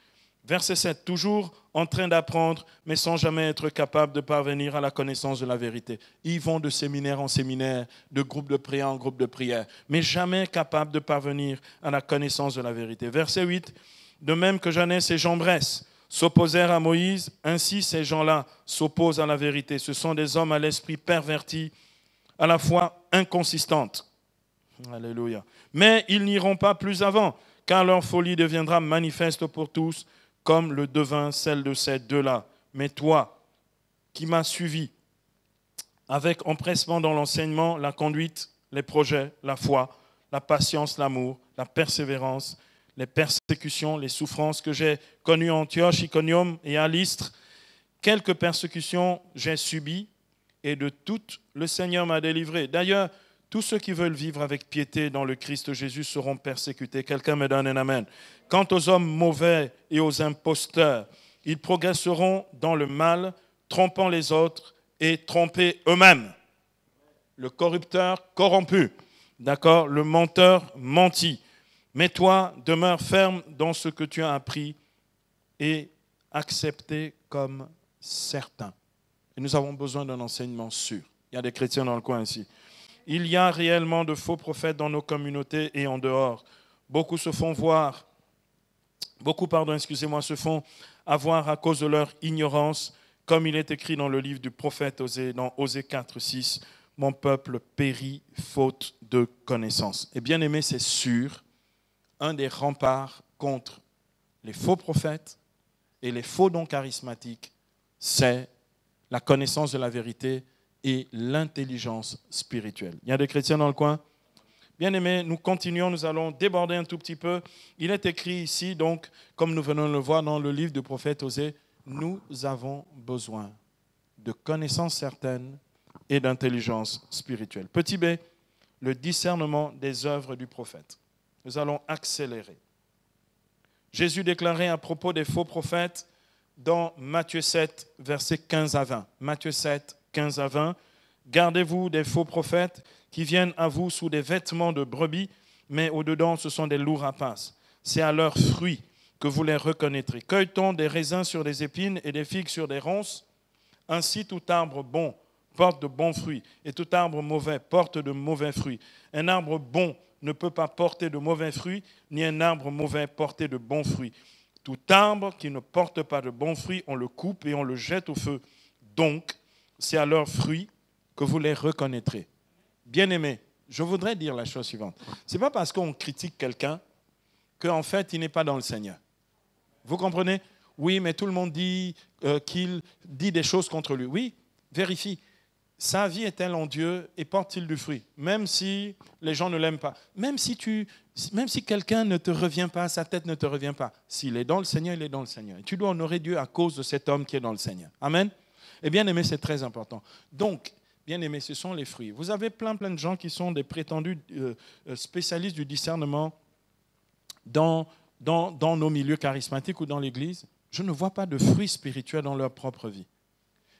Verset 7, toujours en train d'apprendre, mais sans jamais être capable de parvenir à la connaissance de la vérité. Ils vont de séminaire en séminaire, de groupe de prière en groupe de prière, mais jamais capables de parvenir à la connaissance de la vérité. Verset 8, de même que Janès et Jambres s'opposèrent à Moïse, ainsi ces gens-là s'opposent à la vérité. Ce sont des hommes à l'esprit perverti, à la fois inconsistantes. Alléluia. Mais ils n'iront pas plus avant, car leur folie deviendra manifeste pour tous, comme le devint celle de ces deux-là. Mais toi, qui m'as suivi, avec empressement dans l'enseignement, la conduite, les projets, la foi, la patience, l'amour, la persévérance, les persécutions, les souffrances que j'ai connues à Antioche, Iconium et à Lystre, quelques persécutions j'ai subies, et de toutes le Seigneur m'a délivré. D'ailleurs, tous ceux qui veulent vivre avec piété dans le Christ Jésus seront persécutés. Quelqu'un me donne un amen. Quant aux hommes mauvais et aux imposteurs, ils progresseront dans le mal, trompant les autres et trompés eux-mêmes. Le corrupteur corrompu, d'accord, le menteur menti. Mais toi, demeure ferme dans ce que tu as appris et accepté comme certain. Et nous avons besoin d'un enseignement sûr. Il y a des chrétiens dans le coin ici. Il y a réellement de faux prophètes dans nos communautés et en dehors. Beaucoup se font avoir à cause de leur ignorance, comme il est écrit dans le livre du prophète Osée, dans Osée 4, 6, « Mon peuple périt faute de connaissance ». Et bien aimé, c'est sûr, un des remparts contre les faux prophètes et les faux dons charismatiques, c'est la connaissance de la vérité et l'intelligence spirituelle. Il y a des chrétiens dans le coin? Bien-aimés, nous continuons, nous allons déborder un tout petit peu. Il est écrit ici, donc, comme nous venons de le voir dans le livre du prophète Osée, nous avons besoin de connaissances certaines et d'intelligence spirituelle. Petit b, le discernement des œuvres du prophète. Nous allons accélérer. Jésus déclarait à propos des faux prophètes dans Matthieu 7, versets 15 à 20. Matthieu 7, 15 à 20. Gardez-vous des faux prophètes qui viennent à vous sous des vêtements de brebis, mais au-dedans, ce sont des loups rapaces. C'est à leurs fruits que vous les reconnaîtrez. Cueille-t-on des raisins sur des épines et des figues sur des ronces? Ainsi, tout arbre bon porte de bons fruits, et tout arbre mauvais porte de mauvais fruits. Un arbre bon ne peut pas porter de mauvais fruits, ni un arbre mauvais porter de bons fruits. Tout arbre qui ne porte pas de bons fruits, on le coupe et on le jette au feu. Donc, c'est à leurs fruits que vous les reconnaîtrez. Bien-aimés, je voudrais dire la chose suivante. Ce n'est pas parce qu'on critique quelqu'un qu'en fait, il n'est pas dans le Seigneur. Vous comprenez? Oui, mais tout le monde dit qu'il dit des choses contre lui. Oui, vérifie. Sa vie est-elle en Dieu et porte-t-il du fruit? Même si les gens ne l'aiment pas. Même si quelqu'un ne te revient pas, sa tête ne te revient pas. S'il est dans le Seigneur, il est dans le Seigneur. Et tu dois honorer Dieu à cause de cet homme qui est dans le Seigneur. Amen. Et bien aimé, c'est très important. Donc, bien aimé, ce sont les fruits. Vous avez plein de gens qui sont des prétendus spécialistes du discernement dans nos milieux charismatiques ou dans l'Église. Je ne vois pas de fruits spirituels dans leur propre vie.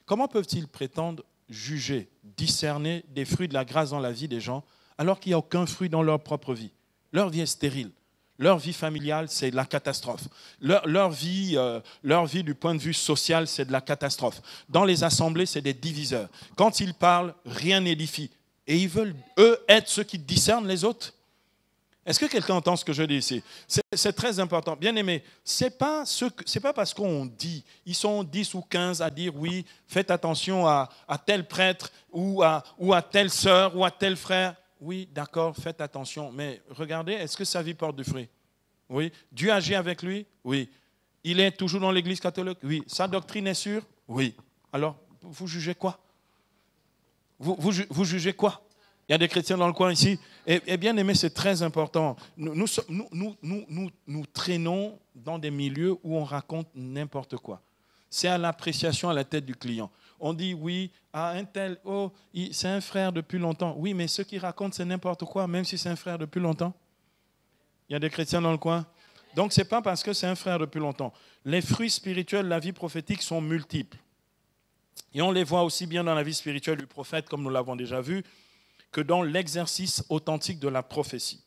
Comment peuvent-ils prétendre juger, discerner des fruits de la grâce dans la vie des gens, alors qu'il n'y a aucun fruit dans leur propre vie? Leur vie est stérile. Leur vie familiale, c'est de la catastrophe. Leur vie du point de vue social, c'est de la catastrophe. Dans les assemblées, c'est des diviseurs. Quand ils parlent, rien n'édifie. Et ils veulent, eux, être ceux qui discernent les autres. Est-ce que quelqu'un entend ce que je dis ici? C'est très important. Bien aimé, c'est pas parce qu'on dit, ils sont 10 ou 15 à dire oui, faites attention à tel prêtre ou à telle sœur ou à tel frère. Oui, d'accord, faites attention. Mais regardez, est-ce que sa vie porte du fruit? Oui. Dieu agit avec lui? Oui. Il est toujours dans l'Église catholique? Oui. Sa doctrine est sûre? Oui. Alors, vous jugez quoi? Vous jugez quoi? Il y a des chrétiens dans le coin ici. Et bien aimé, c'est très important. Nous traînons dans des milieux où on raconte n'importe quoi. C'est à l'appréciation, à la tête du client. On dit oui, à un tel, oh, c'est un frère depuis longtemps. Oui, mais ceux qui racontent, c'est n'importe quoi, même si c'est un frère depuis longtemps. Il y a des chrétiens dans le coin. Donc, ce n'est pas parce que c'est un frère depuis longtemps. Les fruits spirituels de la vie prophétique sont multiples. Et on les voit aussi bien dans la vie spirituelle du prophète, comme nous l'avons déjà vu, que dans l'exercice authentique de la prophétie.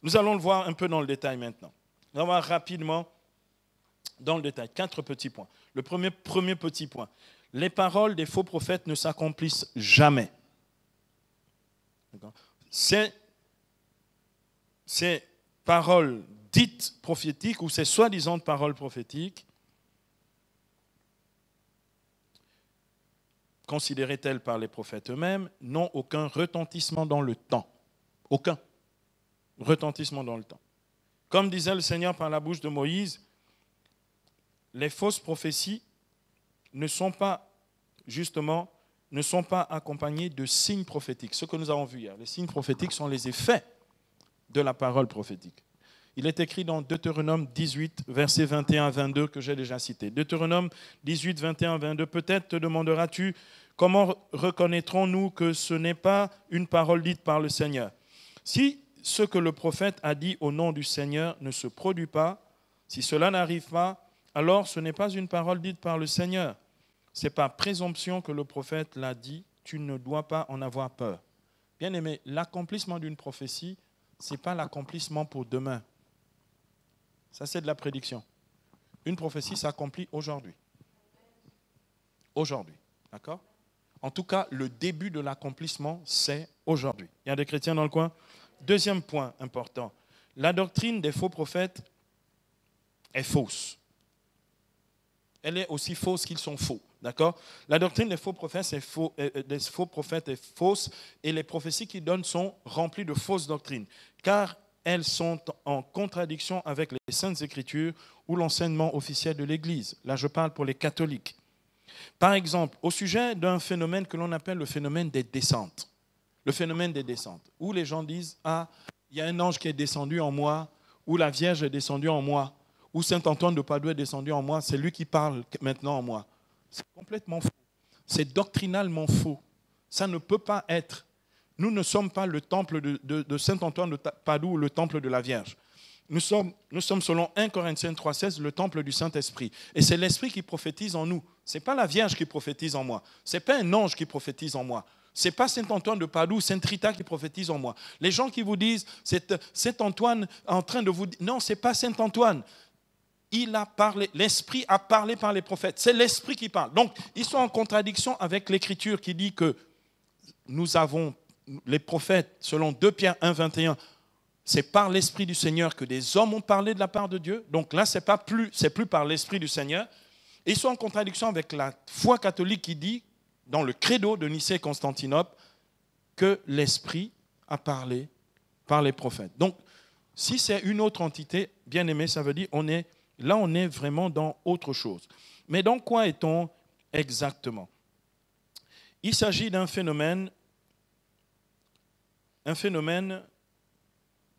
Nous allons le voir un peu dans le détail maintenant. On va voir rapidement dans le détail 4 petits points. Le premier petit point. Les paroles des faux prophètes ne s'accomplissent jamais. Ces paroles dites prophétiques ou ces soi-disant paroles prophétiques, considérées telles par les prophètes eux-mêmes, n'ont aucun retentissement dans le temps. Aucun retentissement dans le temps. Comme disait le Seigneur par la bouche de Moïse, les fausses prophéties ne sont pas accompagnées de signes prophétiques. Ce que nous avons vu hier, les signes prophétiques sont les effets de la parole prophétique. Il est écrit dans Deutéronome 18, versets 21 à 22, que j'ai déjà cité. Deutéronome 18, 21 à 22, peut-être te demanderas-tu, comment reconnaîtrons-nous que ce n'est pas une parole dite par le Seigneur? Si ce que le prophète a dit au nom du Seigneur ne se produit pas, si cela n'arrive pas, alors ce n'est pas une parole dite par le Seigneur. C'est par présomption que le prophète l'a dit, tu ne dois pas en avoir peur. Bien aimé, l'accomplissement d'une prophétie, ce n'est pas l'accomplissement pour demain. Ça, c'est de la prédiction. Une prophétie s'accomplit aujourd'hui. Aujourd'hui, d'accord? En tout cas, le début de l'accomplissement, c'est aujourd'hui. Il y a des chrétiens dans le coin? Deuxième point important. La doctrine des faux prophètes est fausse. Elle est aussi fausse qu'ils sont faux. D'accord? La doctrine des faux prophètes est fausse et les prophéties qu'ils donnent sont remplies de fausses doctrines. Car elles sont en contradiction avec les Saintes Écritures ou l'enseignement officiel de l'Église. Là, je parle pour les catholiques. Par exemple, au sujet d'un phénomène que l'on appelle le phénomène des descentes. Le phénomène des descentes, où les gens disent « Ah, il y a un ange qui est descendu en moi », ou « La Vierge est descendue en moi », ou « Saint Antoine de Padoue est descendu en moi », c'est lui qui parle maintenant en moi. C'est complètement faux. C'est doctrinalement faux. Ça ne peut pas être. Nous ne sommes pas le temple de Saint Antoine de Padoue ou le temple de la Vierge. Nous sommes selon 1 Corinthiens 3,16, le temple du Saint-Esprit. Et c'est l'Esprit qui prophétise en nous. Ce n'est pas la Vierge qui prophétise en moi. Ce n'est pas un ange qui prophétise en moi. Ce n'est pas Saint Antoine de Padoue, Saint Rita qui prophétise en moi. Les gens qui vous disent, c'est Saint Antoine en train de vous dire, non, ce n'est pas Saint Antoine. Il a parlé, l'Esprit a parlé par les prophètes. C'est l'Esprit qui parle. Donc, ils sont en contradiction avec l'Écriture qui dit que nous avons les prophètes, selon 2 Pierre 1, 21, c'est par l'Esprit du Seigneur que des hommes ont parlé de la part de Dieu. Donc là, c'est plus par l'Esprit du Seigneur. Et ils sont en contradiction avec la foi catholique qui dit, dans le credo de Nicée et Constantinople, que l'Esprit a parlé par les prophètes. Donc, si c'est une autre entité, bien aimé, ça veut dire on est vraiment dans autre chose. Mais dans quoi est-on exactement? Il s'agit d'un phénomène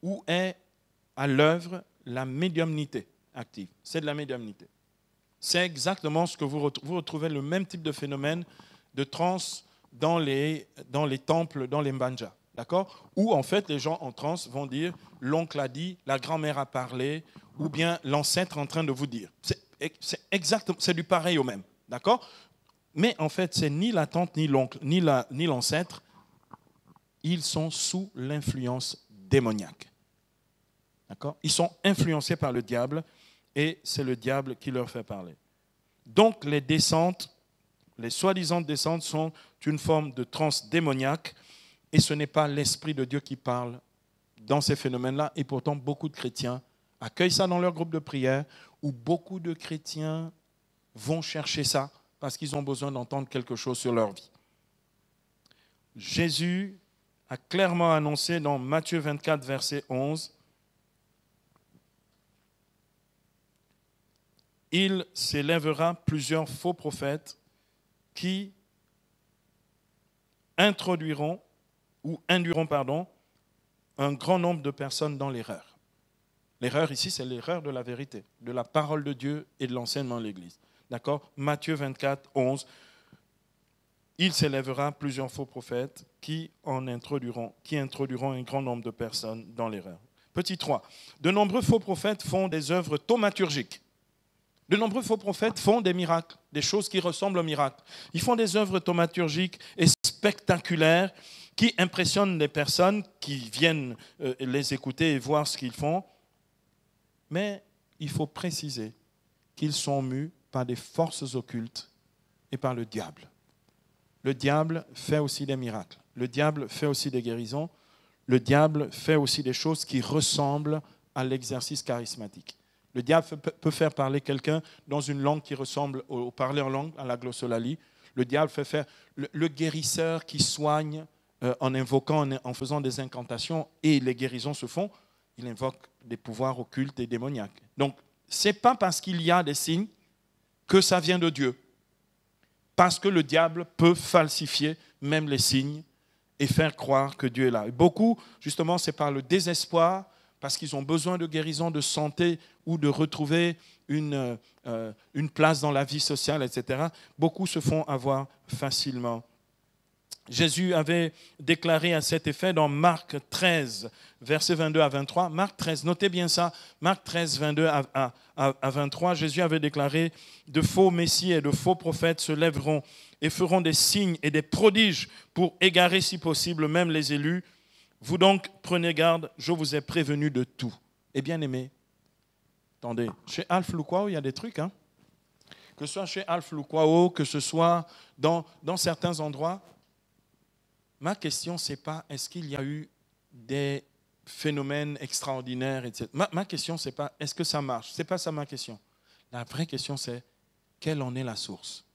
où est à l'œuvre la médiumnité active. C'est de la médiumnité. C'est exactement ce que vous retrouvez, le même type de phénomène de transe dans les temples, dans les mbanjas. D'accord? Où en fait les gens en transe vont dire l'oncle a dit, la grand-mère a parlé, ou bien l'ancêtre est en train de vous dire. C'est exactement, c'est du pareil au même. D'accord? Mais en fait, c'est ni la tante, ni l'oncle, ni l'ancêtre. Ils sont sous l'influence démoniaque. D'accord? Ils sont influencés par le diable et c'est le diable qui leur fait parler. Donc les descentes, les soi-disant descentes sont une forme de transe démoniaque et ce n'est pas l'Esprit de Dieu qui parle dans ces phénomènes-là. Et pourtant, beaucoup de chrétiens accueillent ça dans leur groupe de prière où beaucoup de chrétiens vont chercher ça parce qu'ils ont besoin d'entendre quelque chose sur leur vie. Jésus a clairement annoncé dans Matthieu 24, verset 11, « Il s'élèvera plusieurs faux prophètes qui induiront un grand nombre de personnes dans l'erreur. » L'erreur ici, c'est l'erreur de la vérité, de la parole de Dieu et de l'enseignement de l'Église. D'accord? Matthieu 24, 11. Il s'élèvera plusieurs faux prophètes qui introduiront un grand nombre de personnes dans l'erreur. Petit 3. De nombreux faux prophètes font des œuvres thaumaturgiques. De nombreux faux prophètes font des miracles, des choses qui ressemblent aux miracles. Ils font des œuvres thaumaturgiques et spectaculaires qui impressionnent les personnes qui viennent les écouter et voir ce qu'ils font. Mais il faut préciser qu'ils sont mus par des forces occultes et par le diable. Le diable fait aussi des miracles. Le diable fait aussi des guérisons. Le diable fait aussi des choses qui ressemblent à l'exercice charismatique. Le diable peut faire parler quelqu'un dans une langue qui ressemble au parler en langue, à la glossolalie. Le diable fait faire le guérisseur qui soigne en invoquant, en faisant des incantations, et les guérisons se font, il invoque des pouvoirs occultes et démoniaques. Donc, ce n'est pas parce qu'il y a des signes que ça vient de Dieu. Parce que le diable peut falsifier même les signes et faire croire que Dieu est là. Et beaucoup, justement, c'est par le désespoir, parce qu'ils ont besoin de guérison, de santé ou de retrouver une place dans la vie sociale, etc. Beaucoup se font avoir facilement. Jésus avait déclaré à cet effet dans Marc 13, versets 22 à 23. Marc 13, notez bien ça. Marc 13, 22 à 23, Jésus avait déclaré « De faux messies et de faux prophètes se lèveront et feront des signes et des prodiges pour égarer si possible même les élus. Vous donc prenez garde, je vous ai prévenu de tout. » Et bien aimé, attendez, chez Alpha Lukwao, il y a des trucs, hein? Que ce soit chez Alpha Lukwao, que ce soit dans certains endroits. Ma question, ce n'est pas est-ce qu'il y a eu des phénomènes extraordinaires, etc. Ma question, ce n'est pas est-ce que ça marche. Ce n'est pas ça ma question. La vraie question, c'est quelle en est la source?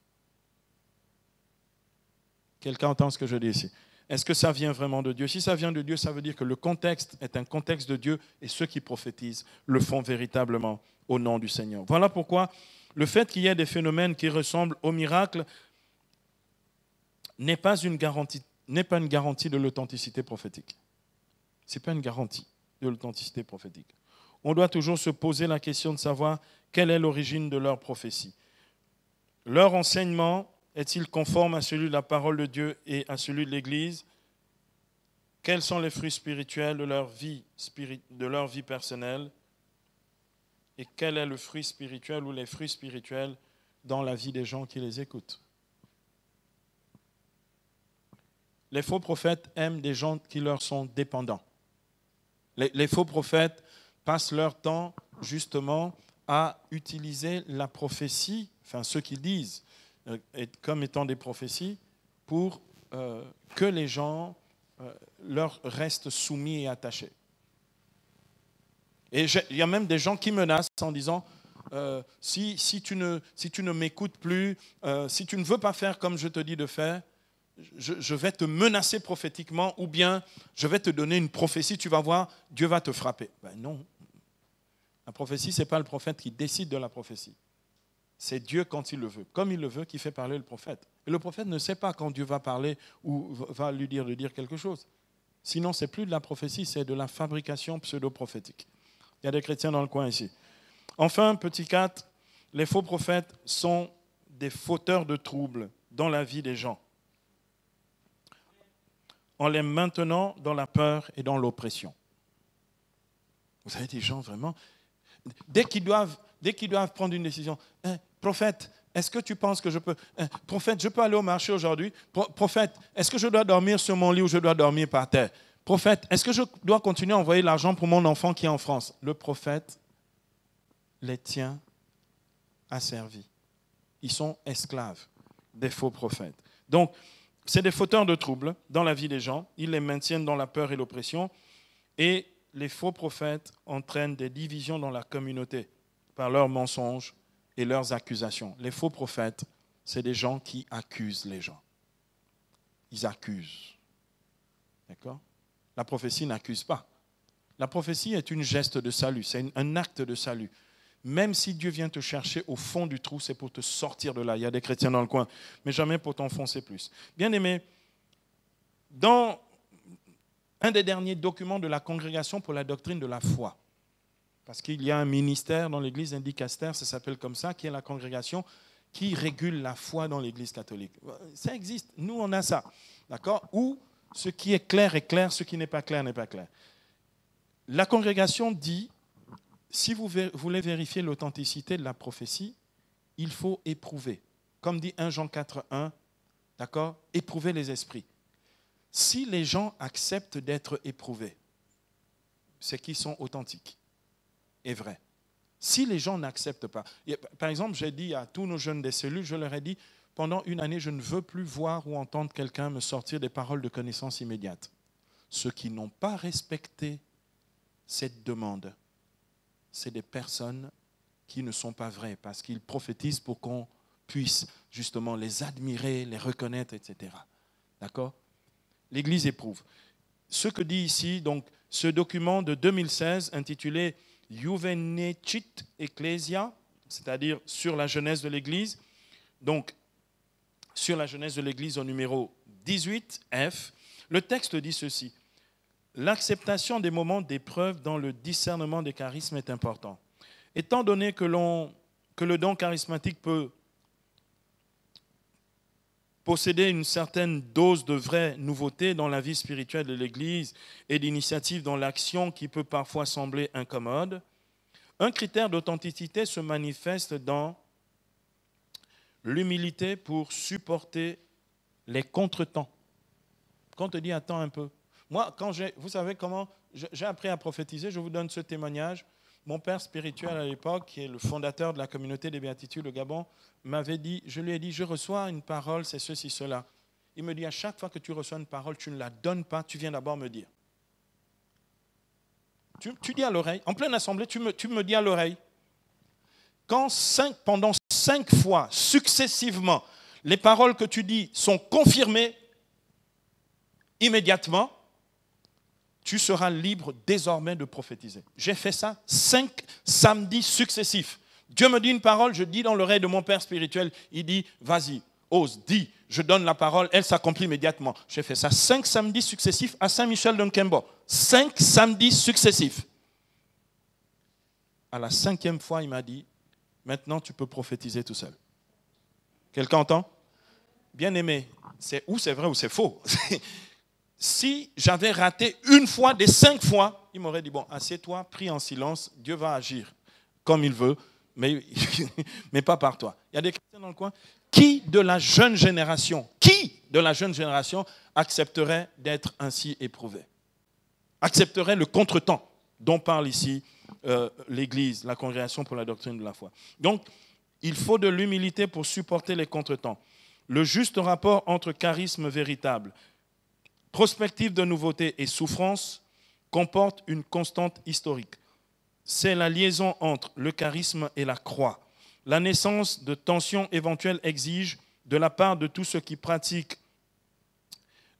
Quelqu'un entend ce que je dis ici? Est-ce que ça vient vraiment de Dieu? Si ça vient de Dieu, ça veut dire que le contexte est un contexte de Dieu et ceux qui prophétisent le font véritablement au nom du Seigneur. Voilà pourquoi Le fait qu'il y ait des phénomènes qui ressemblent au miracle n'est pas une garantie de l'authenticité prophétique. Ce n'est pas une garantie de l'authenticité prophétique. On doit toujours se poser la question de savoir quelle est l'origine de leur prophétie. Leur enseignement est-il conforme à celui de la parole de Dieu et à celui de l'Église? Quels sont les fruits spirituels de leur vie personnelle? Et quel est le fruit spirituel ou les fruits spirituels dans la vie des gens qui les écoutent? Les faux prophètes aiment des gens qui leur sont dépendants. Les faux prophètes passent leur temps justement à utiliser la prophétie, enfin ce qu'ils disent comme étant des prophéties, pour que les gens leur restent soumis et attachés. Et il y a même des gens qui menacent en disant si tu ne m'écoutes plus, si tu ne veux pas faire comme je te dis de faire, je vais te menacer prophétiquement, ou bien je vais te donner une prophétie, tu vas voir, Dieu va te frapper. Ben non. La prophétie, ce n'est pas le prophète qui décide de la prophétie. C'est Dieu quand il le veut, comme il le veut, qui fait parler le prophète. Et le prophète ne sait pas quand Dieu va parler ou va lui dire de dire quelque chose. Sinon, ce n'est plus de la prophétie, c'est de la fabrication pseudo-prophétique. Il y a des chrétiens dans le coin ici. Enfin, petit 4, les faux prophètes sont des fauteurs de troubles dans la vie des gens, en les maintenant dans la peur et dans l'oppression. Vous avez des gens vraiment, dès qu'ils doivent prendre une décision, prophète, est-ce que tu penses que je peux, prophète, je peux aller au marché aujourd'hui? Prophète, est-ce que je dois dormir sur mon lit ou je dois dormir par terre? Prophète, est-ce que je dois continuer à envoyer l'argent pour mon enfant qui est en France? Le prophète les tient asservis. Ils sont esclaves des faux prophètes. Donc, c'est des fauteurs de troubles dans la vie des gens. Ils les maintiennent dans la peur et l'oppression. Et les faux prophètes entraînent des divisions dans la communauté par leurs mensonges et leurs accusations. Les faux prophètes, c'est des gens qui accusent les gens. Ils accusent. D'accord? La prophétie n'accuse pas. La prophétie est une geste de salut, c'est un acte de salut. Même si Dieu vient te chercher au fond du trou, c'est pour te sortir de là. Il y a des chrétiens dans le coin, mais jamais pour t'enfoncer plus. Bien-aimés, dans un des derniers documents de la Congrégation pour la doctrine de la foi, parce qu'il y a un ministère dans l'Église, un dicaster, ça s'appelle comme ça, qui est la congrégation qui régule la foi dans l'Église catholique. Ça existe, nous on a ça, d'accord? Où ce qui est clair est clair, ce qui n'est pas clair n'est pas clair. La congrégation dit, si vous voulez vérifier l'authenticité de la prophétie, il faut éprouver. Comme dit 1 Jean 4,1, d'accord? Éprouver les esprits. Si les gens acceptent d'être éprouvés, c'est qu'ils sont authentiques et vrais. Si les gens n'acceptent pas, par exemple, j'ai dit à tous nos jeunes des cellules, je leur ai dit, pendant une année, je ne veux plus voir ou entendre quelqu'un me sortir des paroles de connaissance immédiate. Ceux qui n'ont pas respecté cette demande, c'est des personnes qui ne sont pas vraies, parce qu'ils prophétisent pour qu'on puisse justement les admirer, les reconnaître, etc. D'accord? L'Église éprouve. Ce que dit ici, donc, ce document de 2016 intitulé « Juvenecit Ecclesia », c'est-à-dire sur la jeunesse de l'Église, donc sur la jeunesse de l'Église au numéro 18F, le texte dit ceci. L'acceptation des moments d'épreuve dans le discernement des charismes est important. Étant donné que le don charismatique peut posséder une certaine dose de vraie nouveauté dans la vie spirituelle de l'Église et d'initiative dans l'action qui peut parfois sembler incommode, un critère d'authenticité se manifeste dans l'humilité pour supporter les contretemps. Quand on te dit « attends un peu », moi, vous savez comment j'ai appris à prophétiser, je vous donne ce témoignage. Mon père spirituel à l'époque, qui est le fondateur de la communauté des béatitudes au Gabon, m'avait dit, je lui ai dit, je reçois une parole, c'est ceci, cela. Il me dit, à chaque fois que tu reçois une parole, tu ne la donnes pas, tu viens d'abord me dire. Tu dis à l'oreille, en pleine assemblée, tu me dis à l'oreille. Quand pendant 5 fois, successivement, les paroles que tu dis sont confirmées immédiatement, tu seras libre désormais de prophétiser. J'ai fait ça 5 samedis successifs. Dieu me dit une parole, je dis dans l'oreille de mon père spirituel, il dit, vas-y, ose, dis, je donne la parole, elle s'accomplit immédiatement. J'ai fait ça 5 samedis successifs à Saint-Michel-de-Nkembo. 5 samedis successifs. À la 5e fois, il m'a dit, maintenant tu peux prophétiser tout seul. Quelqu'un entend? Bien aimé, c'est vrai ou c'est faux. Si j'avais raté une fois des 5 fois, il m'aurait dit, bon, assieds-toi, prie en silence, Dieu va agir comme il veut, mais pas par toi. Il y a des chrétiens dans le coin. Qui de la jeune génération accepterait d'être ainsi éprouvé? Accepterait le contretemps dont parle ici l'Église, la congrégation pour la doctrine de la foi. Donc, il faut de l'humilité pour supporter les contretemps. Le juste rapport entre charisme véritable, prospective de nouveauté et souffrance comporte une constante historique. C'est la liaison entre le charisme et la croix. La naissance de tensions éventuelles exige de la part de tous ceux qui pratiquent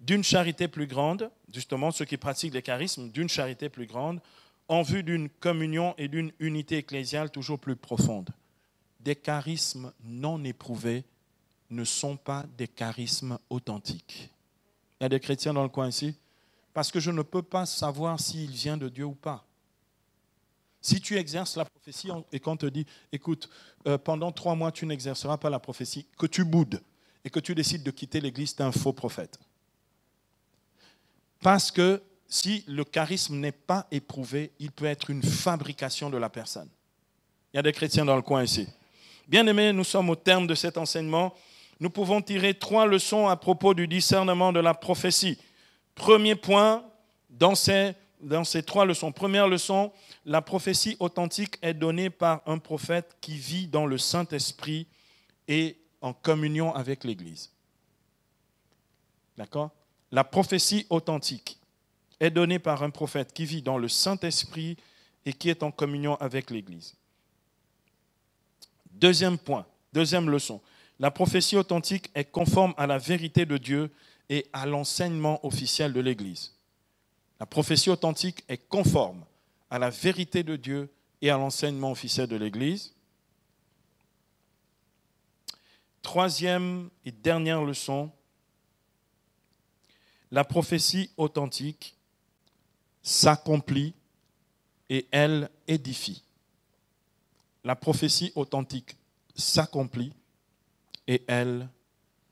d'une charité plus grande, justement ceux qui pratiquent les charismes d'une charité plus grande, en vue d'une communion et d'une unité ecclésiale toujours plus profonde. Des charismes non éprouvés ne sont pas des charismes authentiques. Il y a des chrétiens dans le coin ici, parce que je ne peux pas savoir s'il vient de Dieu ou pas. Si tu exerces la prophétie et qu'on te dit, écoute, pendant 3 mois, tu n'exerceras pas la prophétie, que tu boudes et que tu décides de quitter l'église, tu es un faux prophète. Parce que si le charisme n'est pas éprouvé, il peut être une fabrication de la personne. Il y a des chrétiens dans le coin ici. Bien-aimés, nous sommes au terme de cet enseignement. Nous pouvons tirer 3 leçons à propos du discernement de la prophétie. Premier point, dans ces 3 leçons. Première leçon, la prophétie authentique est donnée par un prophète qui vit dans le Saint-Esprit et en communion avec l'Église. D'accord? La prophétie authentique est donnée par un prophète qui vit dans le Saint-Esprit et qui est en communion avec l'Église. Deuxième point, deuxième leçon. La prophétie authentique est conforme à la vérité de Dieu et à l'enseignement officiel de l'Église. La prophétie authentique est conforme à la vérité de Dieu et à l'enseignement officiel de l'Église. Troisième et dernière leçon, la prophétie authentique s'accomplit et elle édifie. La prophétie authentique s'accomplit et elle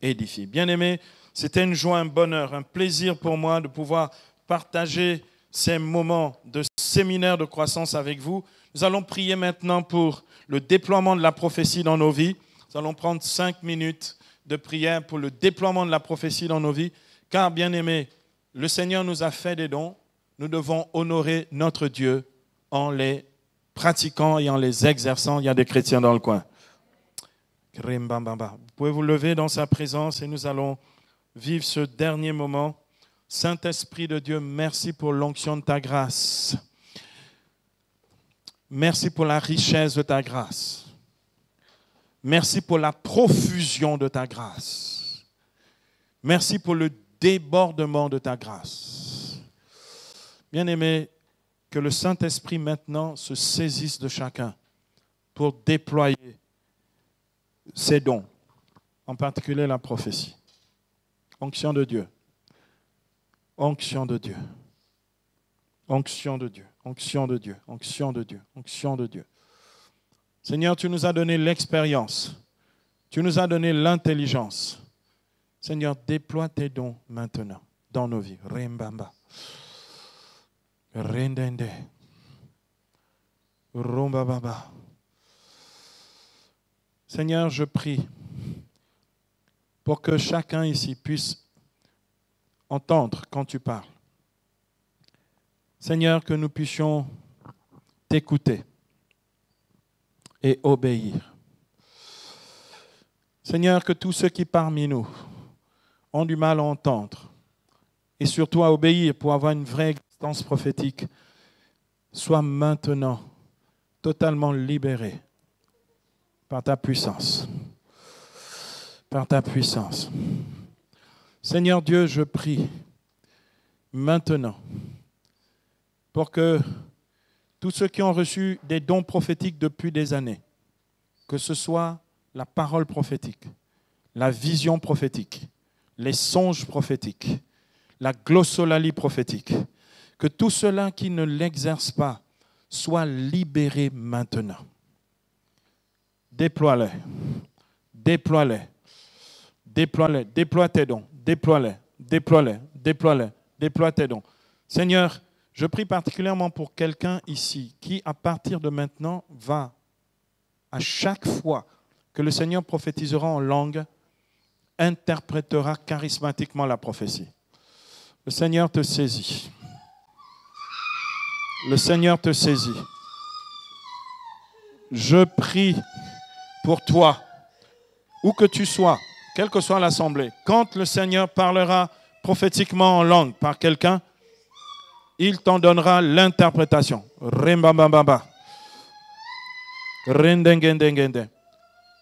édifie. Bien-aimés, c'était une joie, un bonheur, un plaisir pour moi de pouvoir partager ces moments de séminaire de croissance avec vous. Nous allons prier maintenant pour le déploiement de la prophétie dans nos vies. Nous allons prendre 5 minutes de prière pour le déploiement de la prophétie dans nos vies. Car, bien-aimés, le Seigneur nous a fait des dons. Nous devons honorer notre Dieu en les pratiquant et en les exerçant. Il y a des chrétiens dans le coin. Vous pouvez vous lever dans sa présence et nous allons vivre ce dernier moment. Saint-Esprit de Dieu, merci pour l'onction de ta grâce. Merci pour la richesse de ta grâce. Merci pour la profusion de ta grâce. Merci pour le débordement de ta grâce. Bien-aimé, que le Saint-Esprit maintenant se saisisse de chacun pour déployer ses dons, en particulier la prophétie. Onction de Dieu. Onction de Dieu. Onction de Dieu. Onction de Dieu. Onction de Dieu. Onction de Dieu. Seigneur, tu nous as donné l'expérience. Tu nous as donné l'intelligence. Seigneur, déploie tes dons maintenant dans nos vies. Rimbamba. Rendende. Rumbababa. Seigneur, je prie pour que chacun ici puisse entendre quand tu parles. Seigneur, que nous puissions t'écouter et obéir. Seigneur, que tous ceux qui parmi nous ont du mal à entendre et surtout à obéir pour avoir une vraie existence prophétique soient maintenant totalement libérés par ta puissance. Par ta puissance. Seigneur Dieu, je prie maintenant pour que tous ceux qui ont reçu des dons prophétiques depuis des années, que ce soit la parole prophétique, la vision prophétique, les songes prophétiques, la glossolalie prophétique, que tout cela qui ne l'exerce pas soit libéré maintenant. Déploie-les, déploie-les, déploie-les, déploie tes dons, déploie-les, déploie-les, déploie-les, déploie tes dons. Seigneur, je prie particulièrement pour quelqu'un ici qui, à partir de maintenant, va, à chaque fois que le Seigneur prophétisera en langue, interprétera charismatiquement la prophétie. Le Seigneur te saisit. Le Seigneur te saisit. Je prie pour toi, où que tu sois, quelle que soit l'assemblée, quand le Seigneur parlera prophétiquement en langue par quelqu'un, il t'en donnera l'interprétation.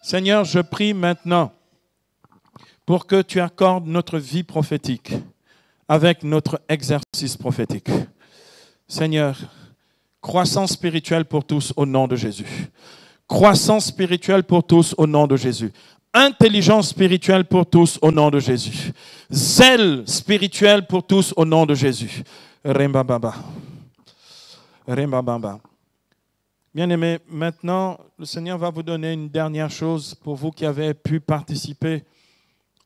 Seigneur, je prie maintenant pour que tu accordes notre vie prophétique avec notre exercice prophétique. Seigneur, croissance spirituelle pour tous au nom de Jésus. Croissance spirituelle pour tous au nom de Jésus. Intelligence spirituelle pour tous au nom de Jésus. Zèle spirituel pour tous au nom de Jésus. Rembababa. Rembababa. Bien-aimés, maintenant, le Seigneur va vous donner une dernière chose pour vous qui avez pu participer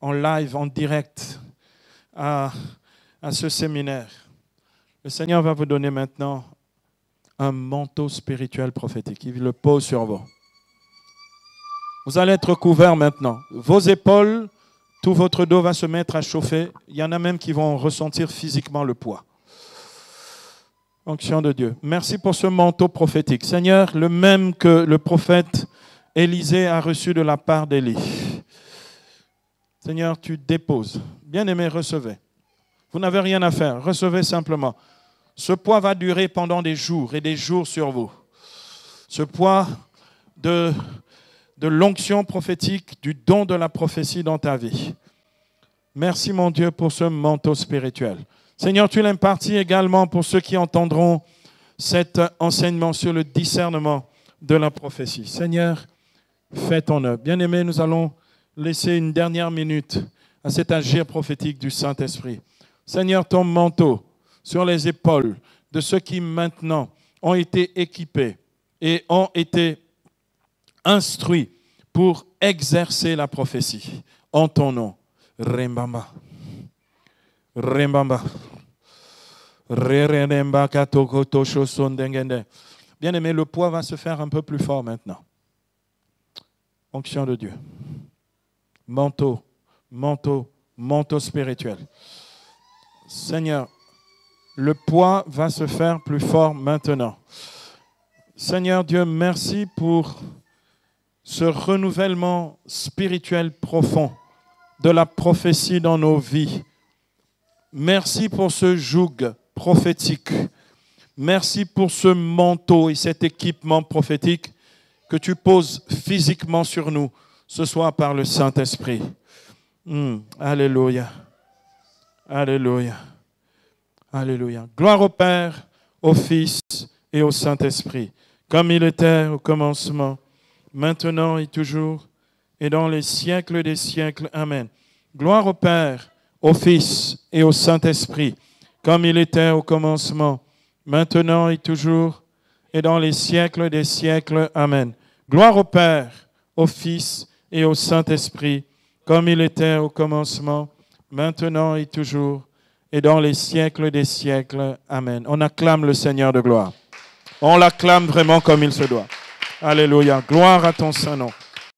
en live, en direct à ce séminaire. Le Seigneur va vous donner maintenant un manteau spirituel prophétique. Il le pose sur vous. Vous allez être couverts maintenant. Vos épaules, tout votre dos va se mettre à chauffer. Il y en a même qui vont ressentir physiquement le poids. Onction de Dieu. Merci pour ce manteau prophétique. Seigneur, le même que le prophète Élisée a reçu de la part d'Élie. Seigneur, tu déposes. Bien-aimés, recevez. Vous n'avez rien à faire. Recevez simplement. Ce poids va durer pendant des jours et des jours sur vous. Ce poids de l'onction prophétique, du don de la prophétie dans ta vie. Merci mon Dieu pour ce manteau spirituel. Seigneur, tu l'impartis également pour ceux qui entendront cet enseignement sur le discernement de la prophétie. Seigneur, fais ton œuvre. Bien-aimés, nous allons laisser une dernière minute à cet agir prophétique du Saint-Esprit. Seigneur, ton manteau sur les épaules de ceux qui maintenant ont été équipés et ont été instruits pour exercer la prophétie en ton nom. Rembamba. Rembamba. Bien-aimé, le poids va se faire un peu plus fort maintenant. Onction de Dieu. Manteau, manteau, manteau spirituel. Seigneur, le poids va se faire plus fort maintenant. Seigneur Dieu, merci pour ce renouvellement spirituel profond de la prophétie dans nos vies. Merci pour ce joug prophétique. Merci pour ce manteau et cet équipement prophétique que tu poses physiquement sur nous ce soir par le Saint-Esprit. Alléluia. Alléluia. Alléluia. Gloire au Père, au Fils et au Saint-Esprit, comme il était au commencement, maintenant et toujours, et dans les siècles des siècles. Amen. Gloire au Père, au Fils et au Saint-Esprit, comme il était au commencement, maintenant et toujours, et dans les siècles des siècles. Amen. Gloire au Père, au Fils et au Saint-Esprit, comme il était au commencement, maintenant et toujours, et dans les siècles des siècles. Amen. On acclame le Seigneur de gloire. On l'acclame vraiment comme il se doit. Alléluia. Gloire à ton Saint-Nom.